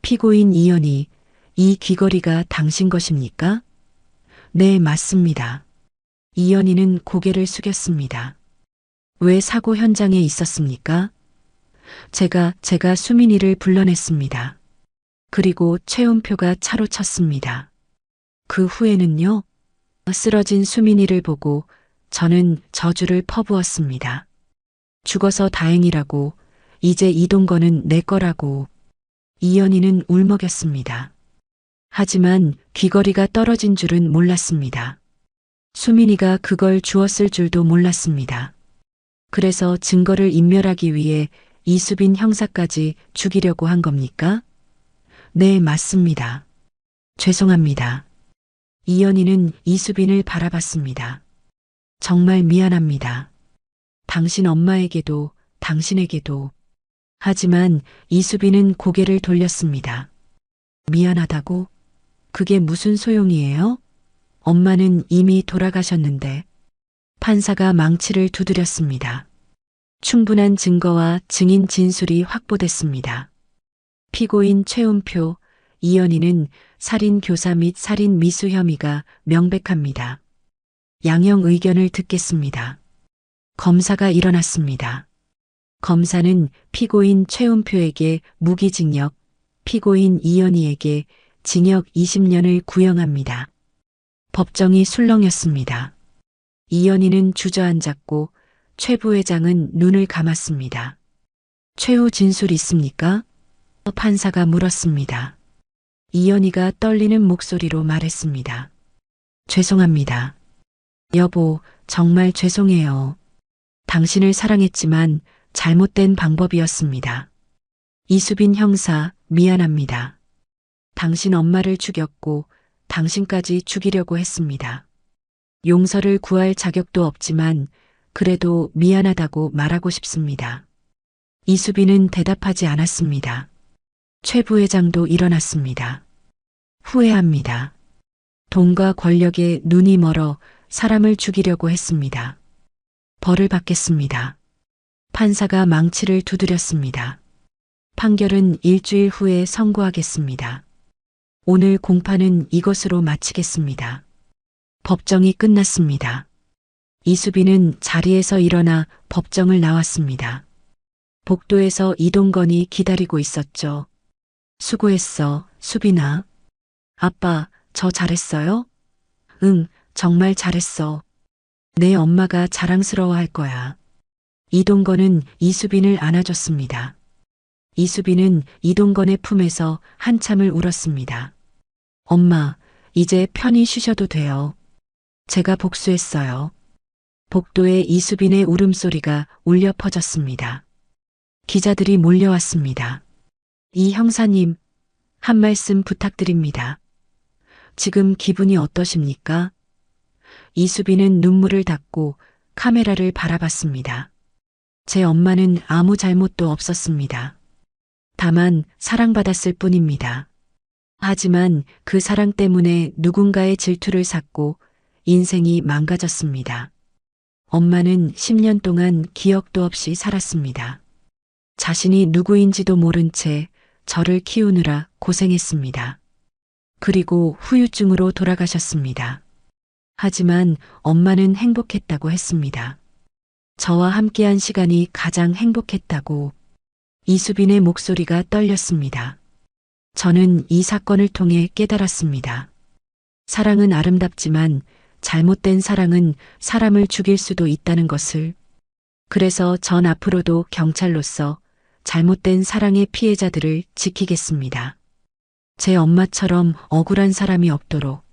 Speaker 2: 피고인 이연희, 이 귀걸이가 당신 것입니까? 네, 맞습니다. 이연희는 고개를 숙였습니다. 왜 사고 현장에 있었습니까? 제가 수민이를 불러냈습니다. 그리고 최은표가 차로 쳤습니다. 그 후에는요? 쓰러진 수민이를 보고 저는 저주를 퍼부었습니다. 죽어서 다행이라고, 이제 이동건은 내 거라고. 이연희는 울먹였습니다. 하지만 귀걸이가 떨어진 줄은 몰랐습니다. 수민이가 그걸 주었을 줄도 몰랐습니다. 그래서 증거를 인멸하기 위해 이수빈 형사까지 죽이려고 한 겁니까? 네, 맞습니다. 죄송합니다. 이연희는 이수빈을 바라봤습니다. 정말 미안합니다. 당신 엄마에게도, 당신에게도. 하지만 이수빈은 고개를 돌렸습니다. 미안하다고? 그게 무슨 소용이에요? 엄마는 이미 돌아가셨는데. 판사가 망치를 두드렸습니다. 충분한 증거와 증인 진술이 확보됐습니다. 피고인 최은표, 이연희는 살인 교사 및 살인 미수 혐의가 명백합니다. 양형 의견을 듣겠습니다. 검사가 일어났습니다. 검사는 피고인 최은표에게 무기징역, 피고인 이연희에게 징역 20년을 구형합니다. 법정이 술렁였습니다. 이연희는 주저앉았고 최 부회장은 눈을 감았습니다. 최후 진술 있습니까? 판사가 물었습니다. 이연희가 떨리는 목소리로 말했습니다. 죄송합니다. 여보, 정말 죄송해요. 당신을 사랑했지만 잘못된 방법이었습니다. 이수빈 형사, 미안합니다. 당신 엄마를 죽였고 당신까지 죽이려고 했습니다. 용서를 구할 자격도 없지만 그래도 미안하다고 말하고 싶습니다. 이수빈은 대답하지 않았습니다. 최 부회장도 일어났습니다. 후회합니다. 돈과 권력에 눈이 멀어 사람을 죽이려고 했습니다. 벌을 받겠습니다. 판사가 망치를 두드렸습니다. 판결은 일주일 후에 선고하겠습니다. 오늘 공판은 이것으로 마치겠습니다. 법정이 끝났습니다. 이수빈은 자리에서 일어나 법정을 나왔습니다. 복도에서 이동건이 기다리고 있었죠. 수고했어, 수빈아. 아빠, 저 잘했어요? 응, 정말 잘했어. 내 엄마가 자랑스러워할 거야. 이동건은 이수빈을 안아줬습니다. 이수빈은 이동건의 품에서 한참을 울었습니다. 엄마, 이제 편히 쉬셔도 돼요. 제가 복수했어요. 복도에 이수빈의 울음소리가 울려 퍼졌습니다. 기자들이 몰려왔습니다. 이 형사님, 한 말씀 부탁드립니다. 지금 기분이 어떠십니까? 이수빈은 눈물을 닦고 카메라를 바라봤습니다. 제 엄마는 아무 잘못도 없었습니다. 다만 사랑받았을 뿐입니다. 하지만 그 사랑 때문에 누군가의 질투를 샀고 인생이 망가졌습니다. 엄마는 10년 동안 기억도 없이 살았습니다. 자신이 누구인지도 모른 채 저를 키우느라 고생했습니다. 그리고 후유증으로 돌아가셨습니다. 하지만 엄마는 행복했다고 했습니다. 저와 함께한 시간이 가장 행복했다고. 이수빈의 목소리가 떨렸습니다. 저는 이 사건을 통해 깨달았습니다. 사랑은 아름답지만 잘못된 사랑은 사람을 죽일 수도 있다는 것을. 그래서 전 앞으로도 경찰로서 잘못된 사랑의 피해자들을 지키겠습니다. 제 엄마처럼 억울한 사람이 없도록.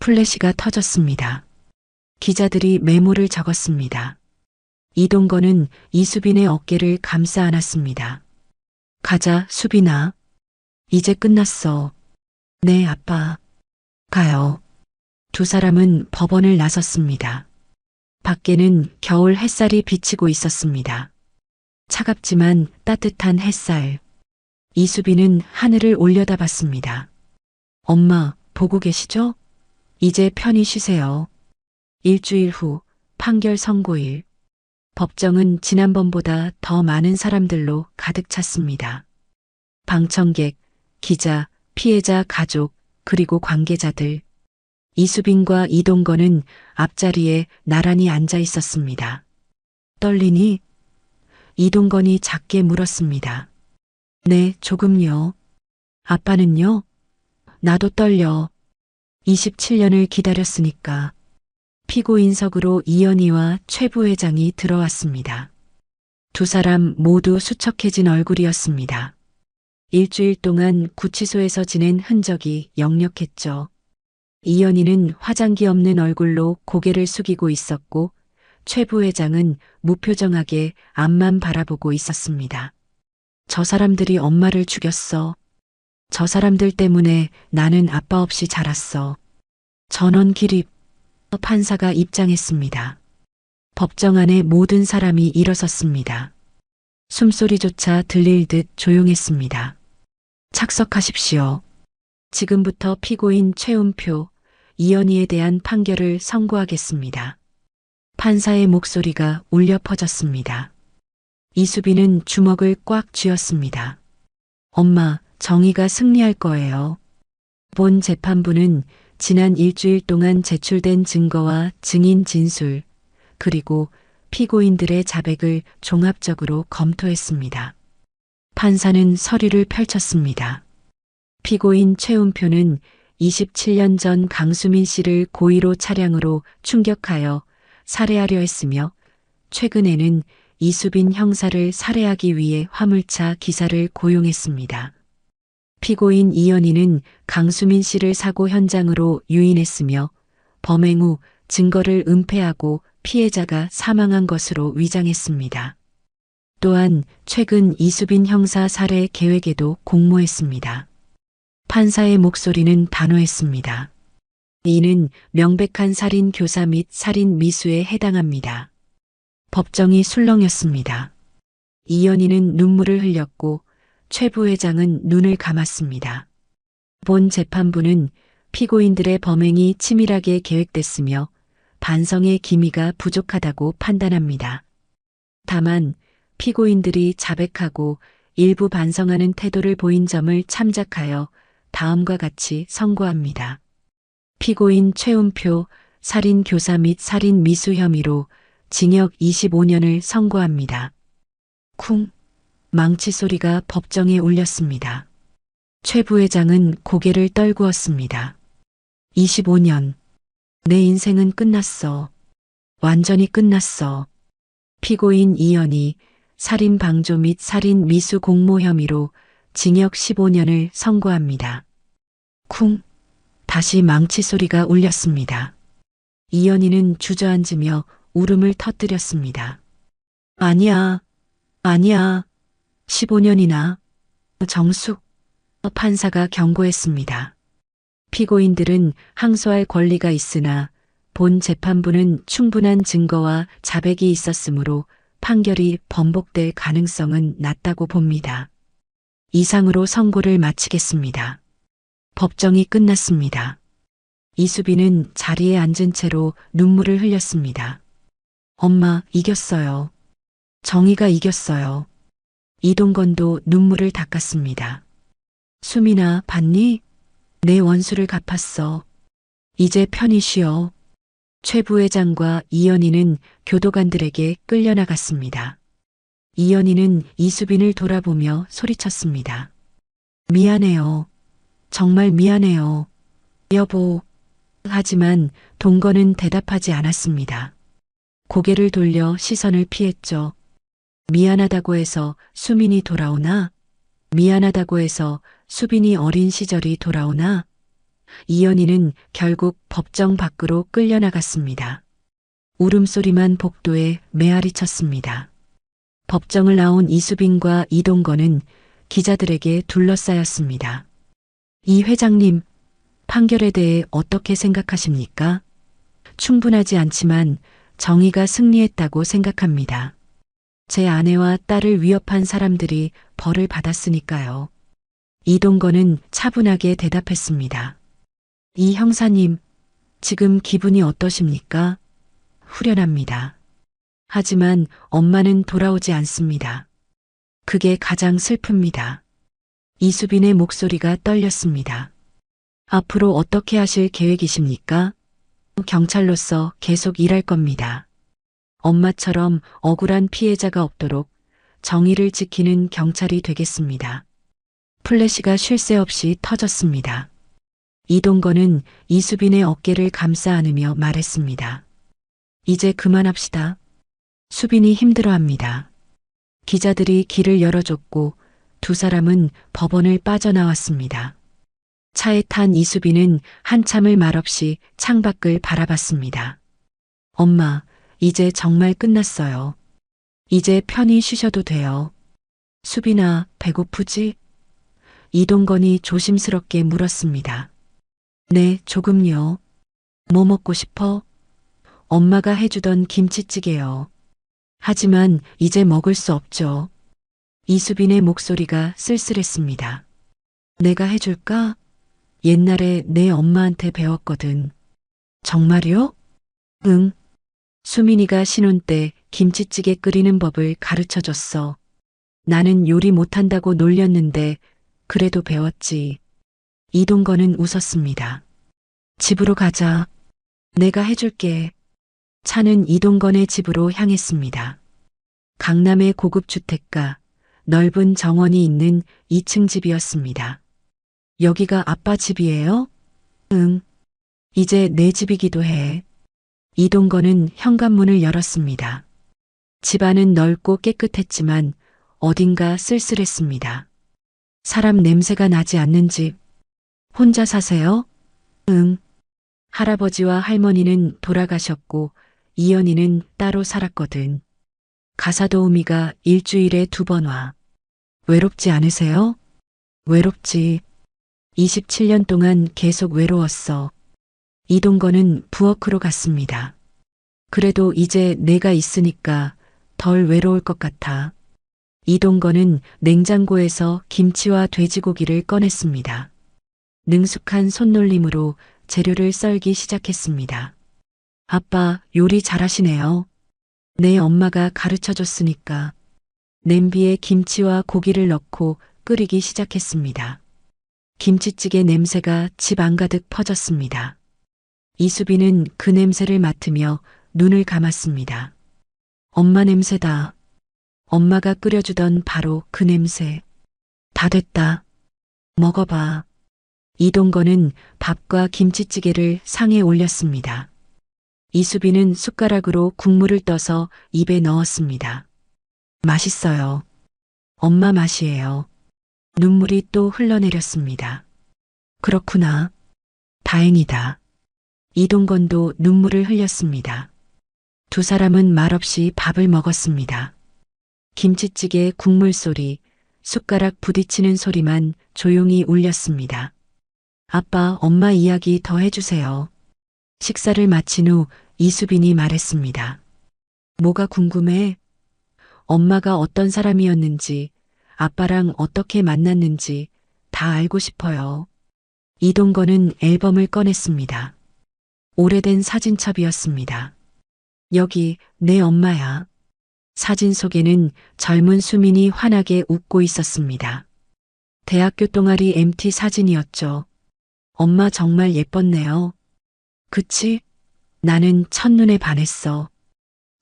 Speaker 2: 플래시가 터졌습니다. 기자들이 메모를 적었습니다. 이동건은 이수빈의 어깨를 감싸 안았습니다. 가자, 수빈아. 이제 끝났어. 네, 아빠. 가요. 두 사람은 법원을 나섰습니다. 밖에는 겨울 햇살이 비치고 있었습니다. 차갑지만 따뜻한 햇살. 이수빈은 하늘을 올려다봤습니다. 엄마, 보고 계시죠? 이제 편히 쉬세요. 일주일 후 판결 선고일. 법정은 지난번보다 더 많은 사람들로 가득 찼습니다. 방청객, 기자, 피해자 가족, 그리고 관계자들. 이수빈과 이동건은 앞자리에 나란히 앉아 있었습니다. 떨리니? 이동건이 작게 물었습니다. 네, 조금요. 아빠는요? 나도 떨려. 27년을 기다렸으니까. 피고인석으로 이현희와 최 부회장이 들어왔습니다. 두 사람 모두 수척해진 얼굴이었습니다. 일주일 동안 구치소에서 지낸 흔적이 역력했죠. 이현희는 화장기 없는 얼굴로 고개를 숙이고 있었고 최 부회장은 무표정하게 앞만 바라보고 있었습니다. 저 사람들이 엄마를 죽였어. 저 사람들 때문에 나는 아빠 없이 자랐어. 전원 기립. 판사가 입장했습니다. 법정 안에 모든 사람이 일어섰습니다. 숨소리조차 들릴 듯 조용했습니다. 착석하십시오. 지금부터 피고인 최은표, 이현희에 대한 판결을 선고하겠습니다. 판사의 목소리가 울려 퍼졌습니다. 이수빈은 주먹을 꽉 쥐었습니다. 엄마, 정의가 승리할 거예요. 본 재판부는 지난 일주일 동안 제출된 증거와 증인 진술, 그리고 피고인들의 자백을 종합적으로 검토했습니다. 판사는 서류를 펼쳤습니다. 피고인 최은표는 27년 전 강수민 씨를 고의로 차량으로 충격하여 살해하려 했으며 최근에는 이수빈 형사를 살해하기 위해 화물차 기사를 고용했습니다. 피고인 이현희는 강수민 씨를 사고 현장으로 유인했으며 범행 후 증거를 은폐하고 피해자가 사망한 것으로 위장했습니다. 또한 최근 이수빈 형사 살해 계획에도 공모했습니다. 판사의 목소리는 단호했습니다. 이는 명백한 살인 교사 및 살인 미수에 해당합니다. 법정이 술렁였습니다. 이현희는 눈물을 흘렸고 최 부회장은 눈을 감았습니다. 본 재판부는 피고인들의 범행이 치밀하게 계획됐으며 반성의 기미가 부족하다고 판단합니다. 다만 피고인들이 자백하고 일부 반성하는 태도를 보인 점을 참작하여 다음과 같이 선고합니다. 피고인 최은표 살인 교사 및 살인 미수 혐의로 징역 25년을 선고합니다. 쿵! 망치 소리가 법정에 울렸습니다. 최 부회장은 고개를 떨구었습니다. 25년. 내 인생은 끝났어. 완전히 끝났어. 피고인 이현희 살인 방조 및 살인 미수 공모 혐의로 징역 15년을 선고합니다. 쿵! 다시 망치 소리가 울렸습니다. 이현희는 주저앉으며 울음을 터뜨렸습니다. 아니야, 아니야. 15년이나. 정숙. 판사가 경고했습니다. 피고인들은 항소할 권리가 있으나 본 재판부는 충분한 증거와 자백이 있었으므로 판결이 번복될 가능성은 낮다고 봅니다. 이상으로 선고를 마치겠습니다. 법정이 끝났습니다. 이수빈은 자리에 앉은 채로 눈물을 흘렸습니다. 엄마, 이겼어요. 정의가 이겼어요. 이동건도 눈물을 닦았습니다. 수민아, 봤니? 내 원수를 갚았어. 이제 편히 쉬어. 최 부회장과 이현희는 교도관들에게 끌려나갔습니다. 이현희는 이수빈을 돌아보며 소리쳤습니다. 미안해요. 정말 미안해요. 여보. 하지만 동건은 대답하지 않았습니다. 고개를 돌려 시선을 피했죠. 미안하다고 해서 수민이 돌아오나? 미안하다고 해서 수빈이 어린 시절이 돌아오나? 이연희는 결국 법정 밖으로 끌려나갔습니다. 울음소리만 복도에 메아리 쳤습니다. 법정을 나온 이수빈과 이동건은 기자들에게 둘러싸였습니다. 이 회장님, 판결에 대해 어떻게 생각하십니까? 충분하지 않지만 정의가 승리했다고 생각합니다. 제 아내와 딸을 위협한 사람들이 벌을 받았으니까요. 이동건은 차분하게 대답했습니다. 이 형사님, 지금 기분이 어떠십니까? 후련합니다. 하지만 엄마는 돌아오지 않습니다. 그게 가장 슬픕니다. 이수빈의 목소리가 떨렸습니다. 앞으로 어떻게 하실 계획이십니까? 경찰로서 계속 일할 겁니다. 엄마처럼 억울한 피해자가 없도록 정의를 지키는 경찰이 되겠습니다. 플래시가 쉴 새 없이 터졌습니다. 이동건은 이수빈의 어깨를 감싸 안으며 말했습니다. 이제 그만합시다. 수빈이 힘들어합니다. 기자들이 길을 열어줬고 두 사람은 법원을 빠져나왔습니다. 차에 탄 이수빈은 한참을 말없이 창밖을 바라봤습니다. 엄마, 이제 정말 끝났어요. 이제 편히 쉬셔도 돼요. 수빈아, 배고프지? 이동건이 조심스럽게 물었습니다. 네, 조금요. 뭐 먹고 싶어? 엄마가 해주던 김치찌개요. 하지만 이제 먹을 수 없죠. 이수빈의 목소리가 쓸쓸했습니다. 내가 해줄까? 옛날에 내 엄마한테 배웠거든. 정말요? 응. 수민이가 신혼 때 김치찌개 끓이는 법을 가르쳐줬어. 나는 요리 못한다고 놀렸는데 그래도 배웠지. 이동건은 웃었습니다. 집으로 가자. 내가 해줄게. 차는 이동건의 집으로 향했습니다. 강남의 고급 주택가, 넓은 정원이 있는 2층 집이었습니다. 여기가 아빠 집이에요? 응. 이제 내 집이기도 해. 이동건은 현관문을 열었습니다. 집안은 넓고 깨끗했지만 어딘가 쓸쓸했습니다. 사람 냄새가 나지 않는 집. 혼자 사세요? 응. 할아버지와 할머니는 돌아가셨고 이연희는 따로 살았거든. 가사도우미가 일주일에 2번 와. 외롭지 않으세요? 외롭지. 27년 동안 계속 외로웠어. 이동건은 부엌으로 갔습니다. 그래도 이제 내가 있으니까 덜 외로울 것 같아. 이동건은 냉장고에서 김치와 돼지고기를 꺼냈습니다. 능숙한 손놀림으로 재료를 썰기 시작했습니다. 아빠, 요리 잘하시네요. 내 엄마가 가르쳐줬으니까. 냄비에 김치와 고기를 넣고 끓이기 시작했습니다. 김치찌개 냄새가 집 안가득 퍼졌습니다. 이수빈은 그 냄새를 맡으며 눈을 감았습니다. 엄마 냄새다. 엄마가 끓여주던 바로 그 냄새. 다 됐다. 먹어봐. 이동건은 밥과 김치찌개를 상에 올렸습니다. 이수빈은 숟가락으로 국물을 떠서 입에 넣었습니다. 맛있어요. 엄마 맛이에요. 눈물이 또 흘러내렸습니다. 그렇구나. 다행이다. 이동건도 눈물을 흘렸습니다. 두 사람은 말없이 밥을 먹었습니다. 김치찌개 국물 소리, 숟가락 부딪히는 소리만 조용히 울렸습니다. 아빠, 엄마 이야기 더 해주세요. 식사를 마친 후 이수빈이 말했습니다. 뭐가 궁금해? 엄마가 어떤 사람이었는지, 아빠랑 어떻게 만났는지 다 알고 싶어요. 이동건은 앨범을 꺼냈습니다. 오래된 사진첩이었습니다. 여기 내 엄마야. 사진 속에는 젊은 수민이 환하게 웃고 있었습니다. 대학교 동아리 MT 사진이었죠. 엄마 정말 예뻤네요. 그치? 나는 첫눈에 반했어.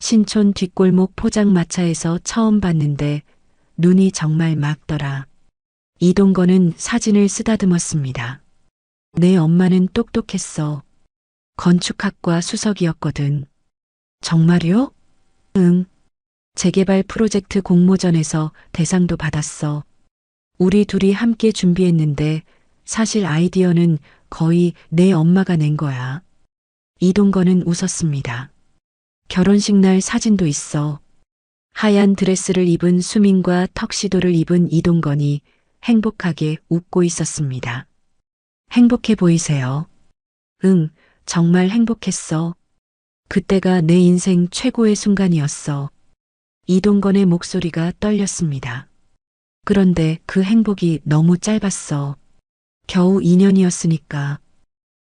Speaker 2: 신촌 뒷골목 포장마차에서 처음 봤는데 눈이 정말 맑더라. 이동건은 사진을 쓰다듬었습니다. 내 엄마는 똑똑했어. 건축학과 수석이었거든. 정말요? 응. 재개발 프로젝트 공모전에서 대상도 받았어. 우리 둘이 함께 준비했는데 사실 아이디어는 거의 내 엄마가 낸 거야. 이동건은 웃었습니다. 결혼식 날 사진도 있어. 하얀 드레스를 입은 수민과 턱시도를 입은 이동건이 행복하게 웃고 있었습니다. 행복해 보이세요? 응, 정말 행복했어. 그때가 내 인생 최고의 순간이었어. 이동건의 목소리가 떨렸습니다. 그런데 그 행복이 너무 짧았어. 겨우 2년이었으니까.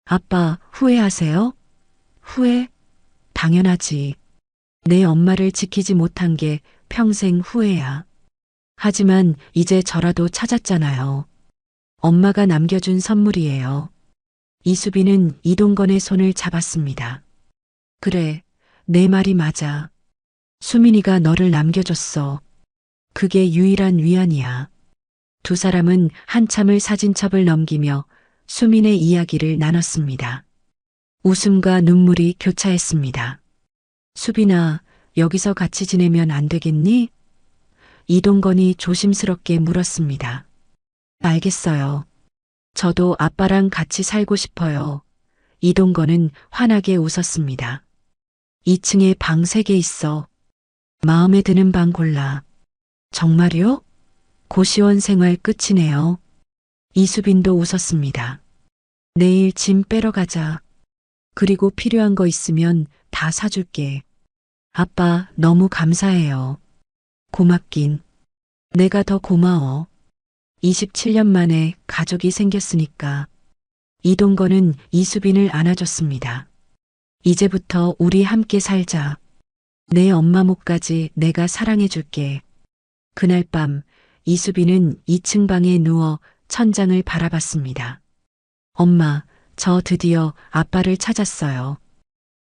Speaker 2: 아빠, 후회하세요? 후회? 당연하지. 내 엄마를 지키지 못한 게 평생 후회야. 하지만 이제 저라도 찾았잖아요. 엄마가 남겨준 선물이에요. 이수빈은 이동건의 손을 잡았습니다. 그래, 내 말이 맞아. 수민이가 너를 남겨줬어. 그게 유일한 위안이야. 두 사람은 한참을 사진첩을 넘기며 수민의 이야기를 나눴습니다. 웃음과 눈물이 교차했습니다. 수빈아, 여기서 같이 지내면 안 되겠니? 이동건이 조심스럽게 물었습니다. 알겠어요. 저도 아빠랑 같이 살고 싶어요. 이동건은 환하게 웃었습니다. 2층에 방 3개 있어. 마음에 드는 방 골라. 정말요? 고시원 생활 끝이네요. 이수빈도 웃었습니다. 내일 짐 빼러 가자. 그리고 필요한 거 있으면 다 사줄게. 아빠, 너무 감사해요. 고맙긴. 내가 더 고마워. 27년 만에 가족이 생겼으니까. 이동건은 이수빈을 안아줬습니다. 이제부터 우리 함께 살자. 내 엄마 목까지 내가 사랑해줄게. 그날 밤 이수빈은 2층 방에 누워 천장을 바라봤습니다. 엄마, 저 드디어 아빠를 찾았어요.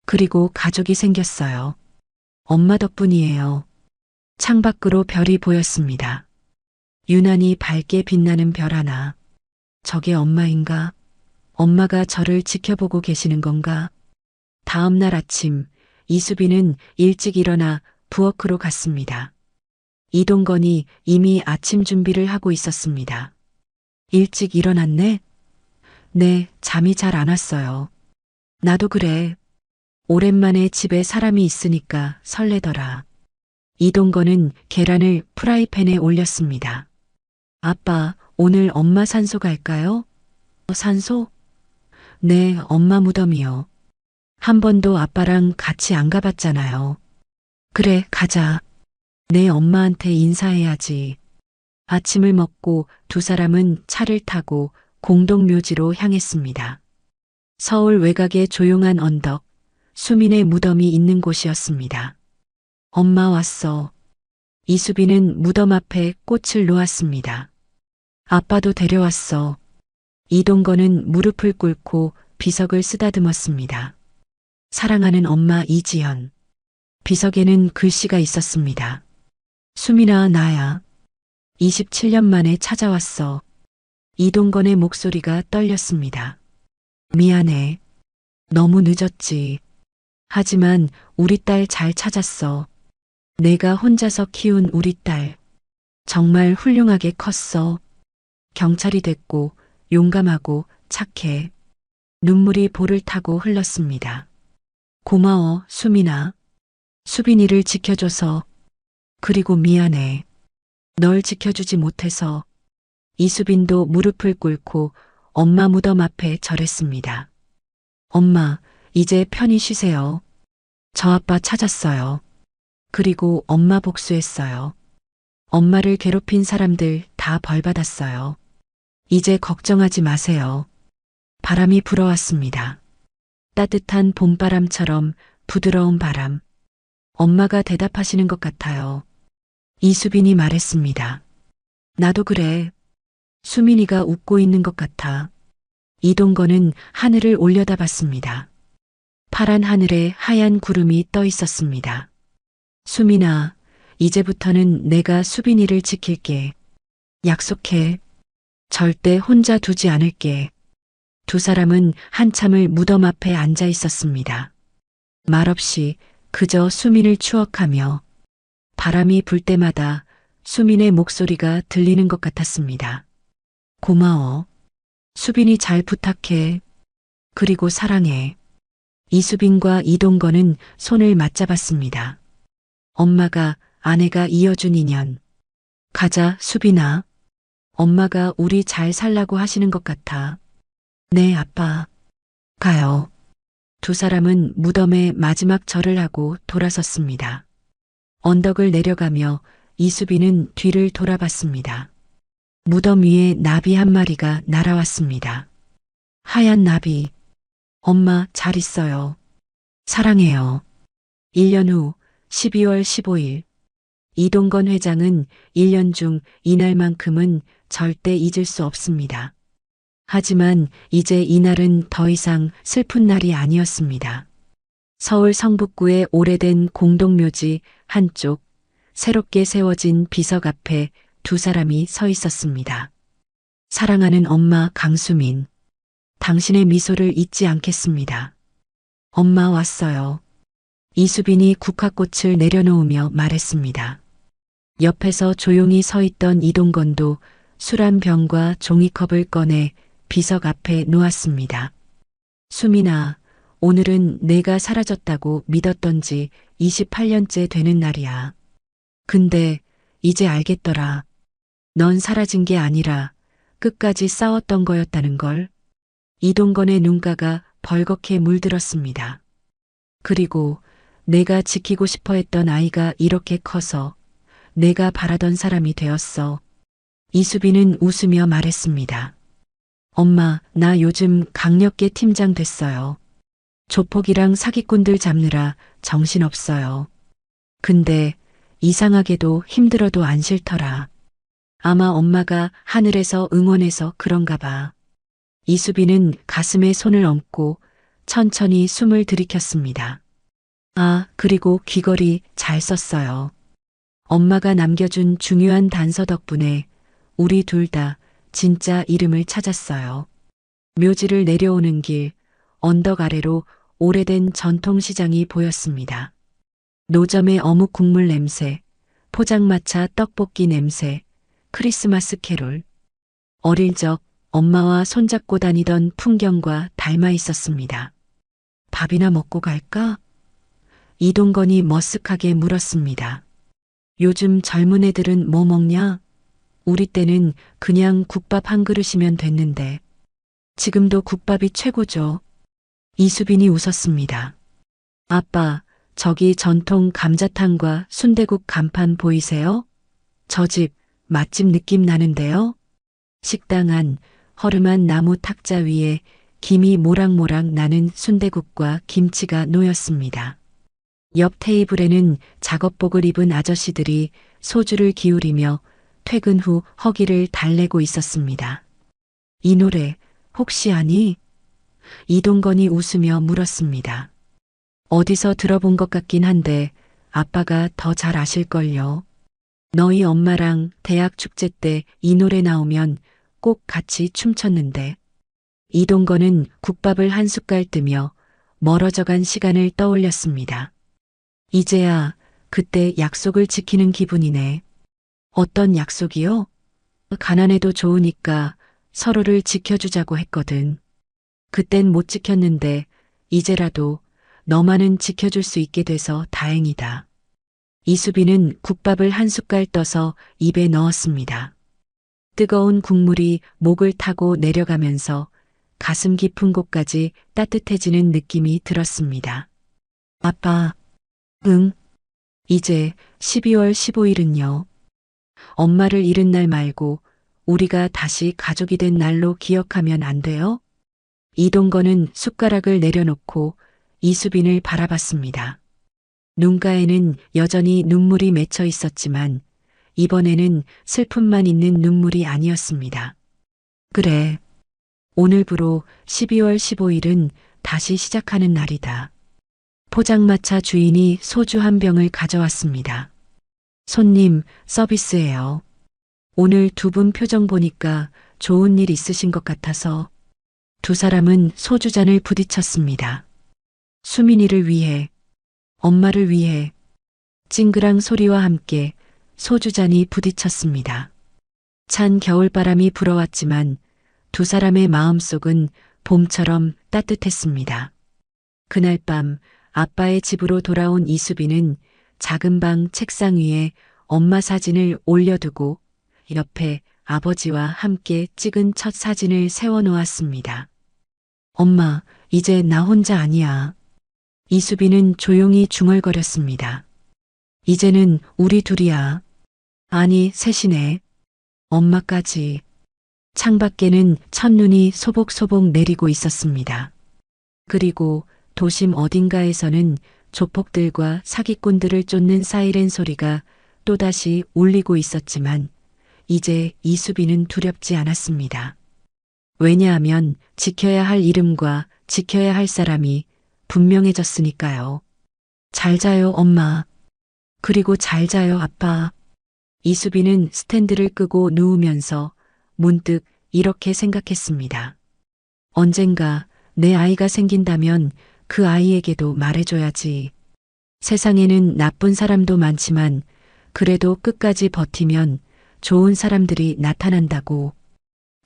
Speaker 2: 그리고 가족이 생겼어요. 엄마 덕분이에요. 창밖으로 별이 보였습니다. 유난히 밝게 빛나는 별 하나. 저게 엄마인가? 엄마가 저를 지켜보고 계시는 건가? 다음 날 아침, 이수빈은 일찍 일어나 부엌으로 갔습니다. 이동건이 이미 아침 준비를 하고 있었습니다. 일찍 일어났네? 네, 잠이 잘 안 왔어요. 나도 그래. 오랜만에 집에 사람이 있으니까 설레더라. 이동건은 계란을 프라이팬에 올렸습니다. 아빠, 오늘 엄마 산소 갈까요? 산소? 네, 엄마 무덤이요. 한 번도 아빠랑 같이 안 가봤잖아요. 그래, 가자. 내 엄마한테 인사해야지. 아침을 먹고 두 사람은 차를 타고 공동묘지로 향했습니다. 서울 외곽의 조용한 언덕, 수민의 무덤이 있는 곳이었습니다. 엄마 왔어. 이수빈은 무덤 앞에 꽃을 놓았습니다. 아빠도 데려왔어. 이동건은 무릎을 꿇고 비석을 쓰다듬었습니다. 사랑하는 엄마 이지연. 비석에는 글씨가 있었습니다. 수민아, 나야. 27년 만에 찾아왔어. 이동건의 목소리가 떨렸습니다. 미안해. 너무 늦었지. 하지만 우리 딸 잘 찾았어. 내가 혼자서 키운 우리 딸. 정말 훌륭하게 컸어. 경찰이 됐고 용감하고 착해. 눈물이 볼을 타고 흘렀습니다. 고마워, 수민아. 수빈이를 지켜줘서. 그리고 미안해. 널 지켜주지 못해서. 이수빈도 무릎을 꿇고 엄마 무덤 앞에 절했습니다. 엄마, 이제 편히 쉬세요. 저 아빠 찾았어요. 그리고 엄마 복수했어요. 엄마를 괴롭힌 사람들 다 벌받았어요. 이제 걱정하지 마세요. 바람이 불어왔습니다. 따뜻한 봄바람처럼 부드러운 바람. 엄마가 대답하시는 것 같아요. 이수빈이 말했습니다. 나도 그래. 수민이가 웃고 있는 것 같아. 이동건은 하늘을 올려다봤습니다. 파란 하늘에 하얀 구름이 떠 있었습니다. 수민아, 이제부터는 내가 수빈이를 지킬게. 약속해. 절대 혼자 두지 않을게. 두 사람은 한참을 무덤 앞에 앉아 있었습니다. 말없이 그저 수민을 추억하며 바람이 불 때마다 수민의 목소리가 들리는 것 같았습니다. 고마워. 수빈이 잘 부탁해. 그리고 사랑해. 이수빈과 이동건은 손을 맞잡았습니다. 엄마가 아내가 이어준 인연. 가자, 수빈아. 엄마가 우리 잘 살라고 하시는 것 같아. 네, 아빠. 가요. 두 사람은 무덤에 마지막 절을 하고 돌아섰습니다. 언덕을 내려가며 이수빈은 뒤를 돌아봤습니다. 무덤 위에 나비 한 마리가 날아왔습니다. 하얀 나비. 엄마 잘 있어요. 사랑해요. 1년 후 12월 15일. 이동건 회장은 1년 중 이날만큼은 절대 잊을 수 없습니다. 하지만 이제 이날은 더 이상 슬픈 날이 아니었습니다. 서울 성북구의 오래된 공동묘지 한쪽, 새롭게 세워진 비석 앞에 두 사람이 서 있었습니다. 사랑하는 엄마 강수민, 당신의 미소를 잊지 않겠습니다. 엄마 왔어요. 이수빈이 국화꽃을 내려놓으며 말했습니다. 옆에서 조용히 서 있던 이동건도 술 한 병과 종이컵을 꺼내 비석 앞에 놓았습니다. 수민아, 오늘은 내가 사라졌다고 믿었던 지 28년째 되는 날이야. 근데 이제 알겠더라. 넌 사라진 게 아니라 끝까지 싸웠던 거였다는 걸. 이동건의 눈가가 벌겋게 물들었습니다. 그리고 내가 지키고 싶어 했던 아이가 이렇게 커서 내가 바라던 사람이 되었어. 이수빈은 웃으며 말했습니다. 엄마, 나 요즘 강력계 팀장 됐어요. 조폭이랑 사기꾼들 잡느라 정신없어요. 근데 이상하게도 힘들어도 안 싫더라. 아마 엄마가 하늘에서 응원해서 그런가 봐. 이수빈은 가슴에 손을 얹고 천천히 숨을 들이켰습니다. 아, 그리고 귀걸이 잘 썼어요. 엄마가 남겨준 중요한 단서 덕분에 우리 둘 다 진짜 이름을 찾았어요. 묘지를 내려오는 길, 언덕 아래로 오래된 전통시장이 보였습니다. 노점의 어묵 국물 냄새, 포장마차 떡볶이 냄새, 크리스마스 캐롤. 어릴 적 엄마와 손잡고 다니던 풍경과 닮아 있었습니다. 밥이나 먹고 갈까? 이동건이 머쓱하게 물었습니다. 요즘 젊은 애들은 뭐 먹냐? 우리 때는 그냥 국밥 한 그릇이면 됐는데. 지금도 국밥이 최고죠. 이수빈이 웃었습니다. 아빠, 저기 전통 감자탕과 순대국 간판 보이세요? 저 집 맛집 느낌 나는데요? 식당 안 허름한 나무 탁자 위에 김이 모락모락 나는 순대국과 김치가 놓였습니다. 옆 테이블에는 작업복을 입은 아저씨들이 소주를 기울이며 퇴근 후 허기를 달래고 있었습니다. 이 노래 혹시 아니? 이동건이 웃으며 물었습니다. 어디서 들어본 것 같긴 한데 아빠가 더 잘 아실걸요. 너희 엄마랑 대학 축제 때 이 노래 나오면 꼭 같이 춤췄는데. 이동건은 국밥을 한 숟갈 뜨며 멀어져간 시간을 떠올렸습니다. 이제야 그때 약속을 지키는 기분이네. 어떤 약속이요? 가난해도 좋으니까 서로를 지켜주자고 했거든. 그땐 못 지켰는데 이제라도 너만은 지켜줄 수 있게 돼서 다행이다. 이수빈은 국밥을 한 숟갈 떠서 입에 넣었습니다. 뜨거운 국물이 목을 타고 내려가면서 가슴 깊은 곳까지 따뜻해지는 느낌이 들었습니다. 아빠, 응. 이제 12월 15일은요. 엄마를 잃은 날 말고 우리가 다시 가족이 된 날로 기억하면 안 돼요? 이동건은 숟가락을 내려놓고 이수빈을 바라봤습니다. 눈가에는 여전히 눈물이 맺혀 있었지만 이번에는 슬픔만 있는 눈물이 아니었습니다. 그래. 오늘부로 12월 15일은 다시 시작하는 날이다. 포장마차 주인이 소주 한 병을 가져왔습니다. 손님, 서비스예요. 오늘 두 분 표정 보니까 좋은 일 있으신 것 같아서. 두 사람은 소주잔을 부딪혔습니다. 수민이를 위해, 엄마를 위해, 찡그랑 소리와 함께 소주잔이 부딪혔습니다. 찬 겨울바람이 불어왔지만 두 사람의 마음속은 봄처럼 따뜻했습니다. 그날 밤 아빠의 집으로 돌아온 이수빈은 작은 방 책상 위에 엄마 사진을 올려두고 옆에 아버지와 함께 찍은 첫 사진을 세워놓았습니다. 엄마, 이제 나 혼자 아니야. 이수빈은 조용히 중얼거렸습니다. 이제는 우리 둘이야. 아니, 셋이네. 엄마까지. 창밖에는 첫눈이 소복소복 내리고 있었습니다. 그리고 도심 어딘가에서는 조폭들과 사기꾼들을 쫓는 사이렌 소리가 또다시 울리고 있었지만 이제 이수빈은 두렵지 않았습니다. 왜냐하면 지켜야 할 이름과 지켜야 할 사람이 분명해졌으니까요. 잘 자요, 엄마. 그리고 잘 자요, 아빠. 이수빈은 스탠드를 끄고 누우면서 문득 이렇게 생각했습니다. 언젠가 내 아이가 생긴다면 그 아이에게도 말해줘야지. 세상에는 나쁜 사람도 많지만 그래도 끝까지 버티면 좋은 사람들이 나타난다고.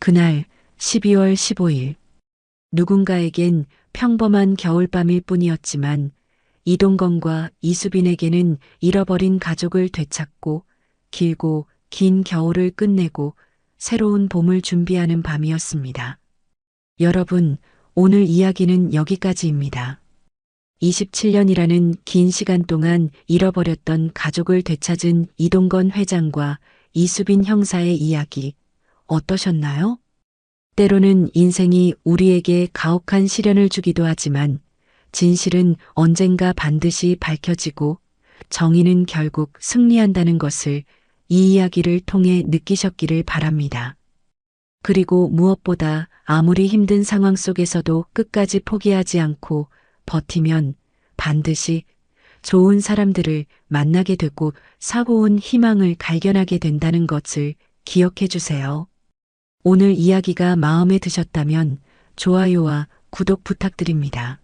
Speaker 2: 그날 12월 15일. 누군가에겐 평범한 겨울밤일 뿐이었지만 이동건과 이수빈에게는 잃어버린 가족을 되찾고 길고 긴 겨울을 끝내고 새로운 봄을 준비하는 밤이었습니다. 여러분, 오늘 이야기는 여기까지입니다. 27년이라는 긴 시간 동안 잃어버렸던 가족을 되찾은 이동건 회장과 이수빈 형사의 이야기 어떠셨나요? 때로는 인생이 우리에게 가혹한 시련을 주기도 하지만 진실은 언젠가 반드시 밝혀지고 정의는 결국 승리한다는 것을 이 이야기를 통해 느끼셨기를 바랍니다. 그리고 무엇보다 아무리 힘든 상황 속에서도 끝까지 포기하지 않고 버티면 반드시 좋은 사람들을 만나게 되고 사고운 희망을 발견하게 된다는 것을 기억해 주세요. 오늘 이야기가 마음에 드셨다면 좋아요와 구독 부탁드립니다.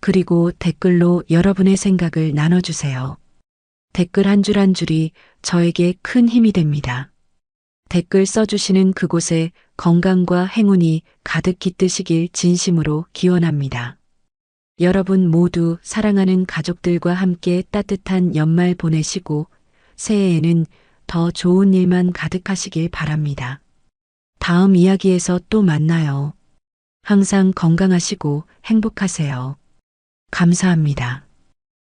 Speaker 2: 그리고 댓글로 여러분의 생각을 나눠주세요. 댓글 한 줄 한 줄이 저에게 큰 힘이 됩니다. 댓글 써주시는 그곳에 건강과 행운이 가득 깃드시길 진심으로 기원합니다. 여러분 모두 사랑하는 가족들과 함께 따뜻한 연말 보내시고 새해에는 더 좋은 일만 가득하시길 바랍니다. 다음 이야기에서 또 만나요. 항상 건강하시고 행복하세요. 감사합니다.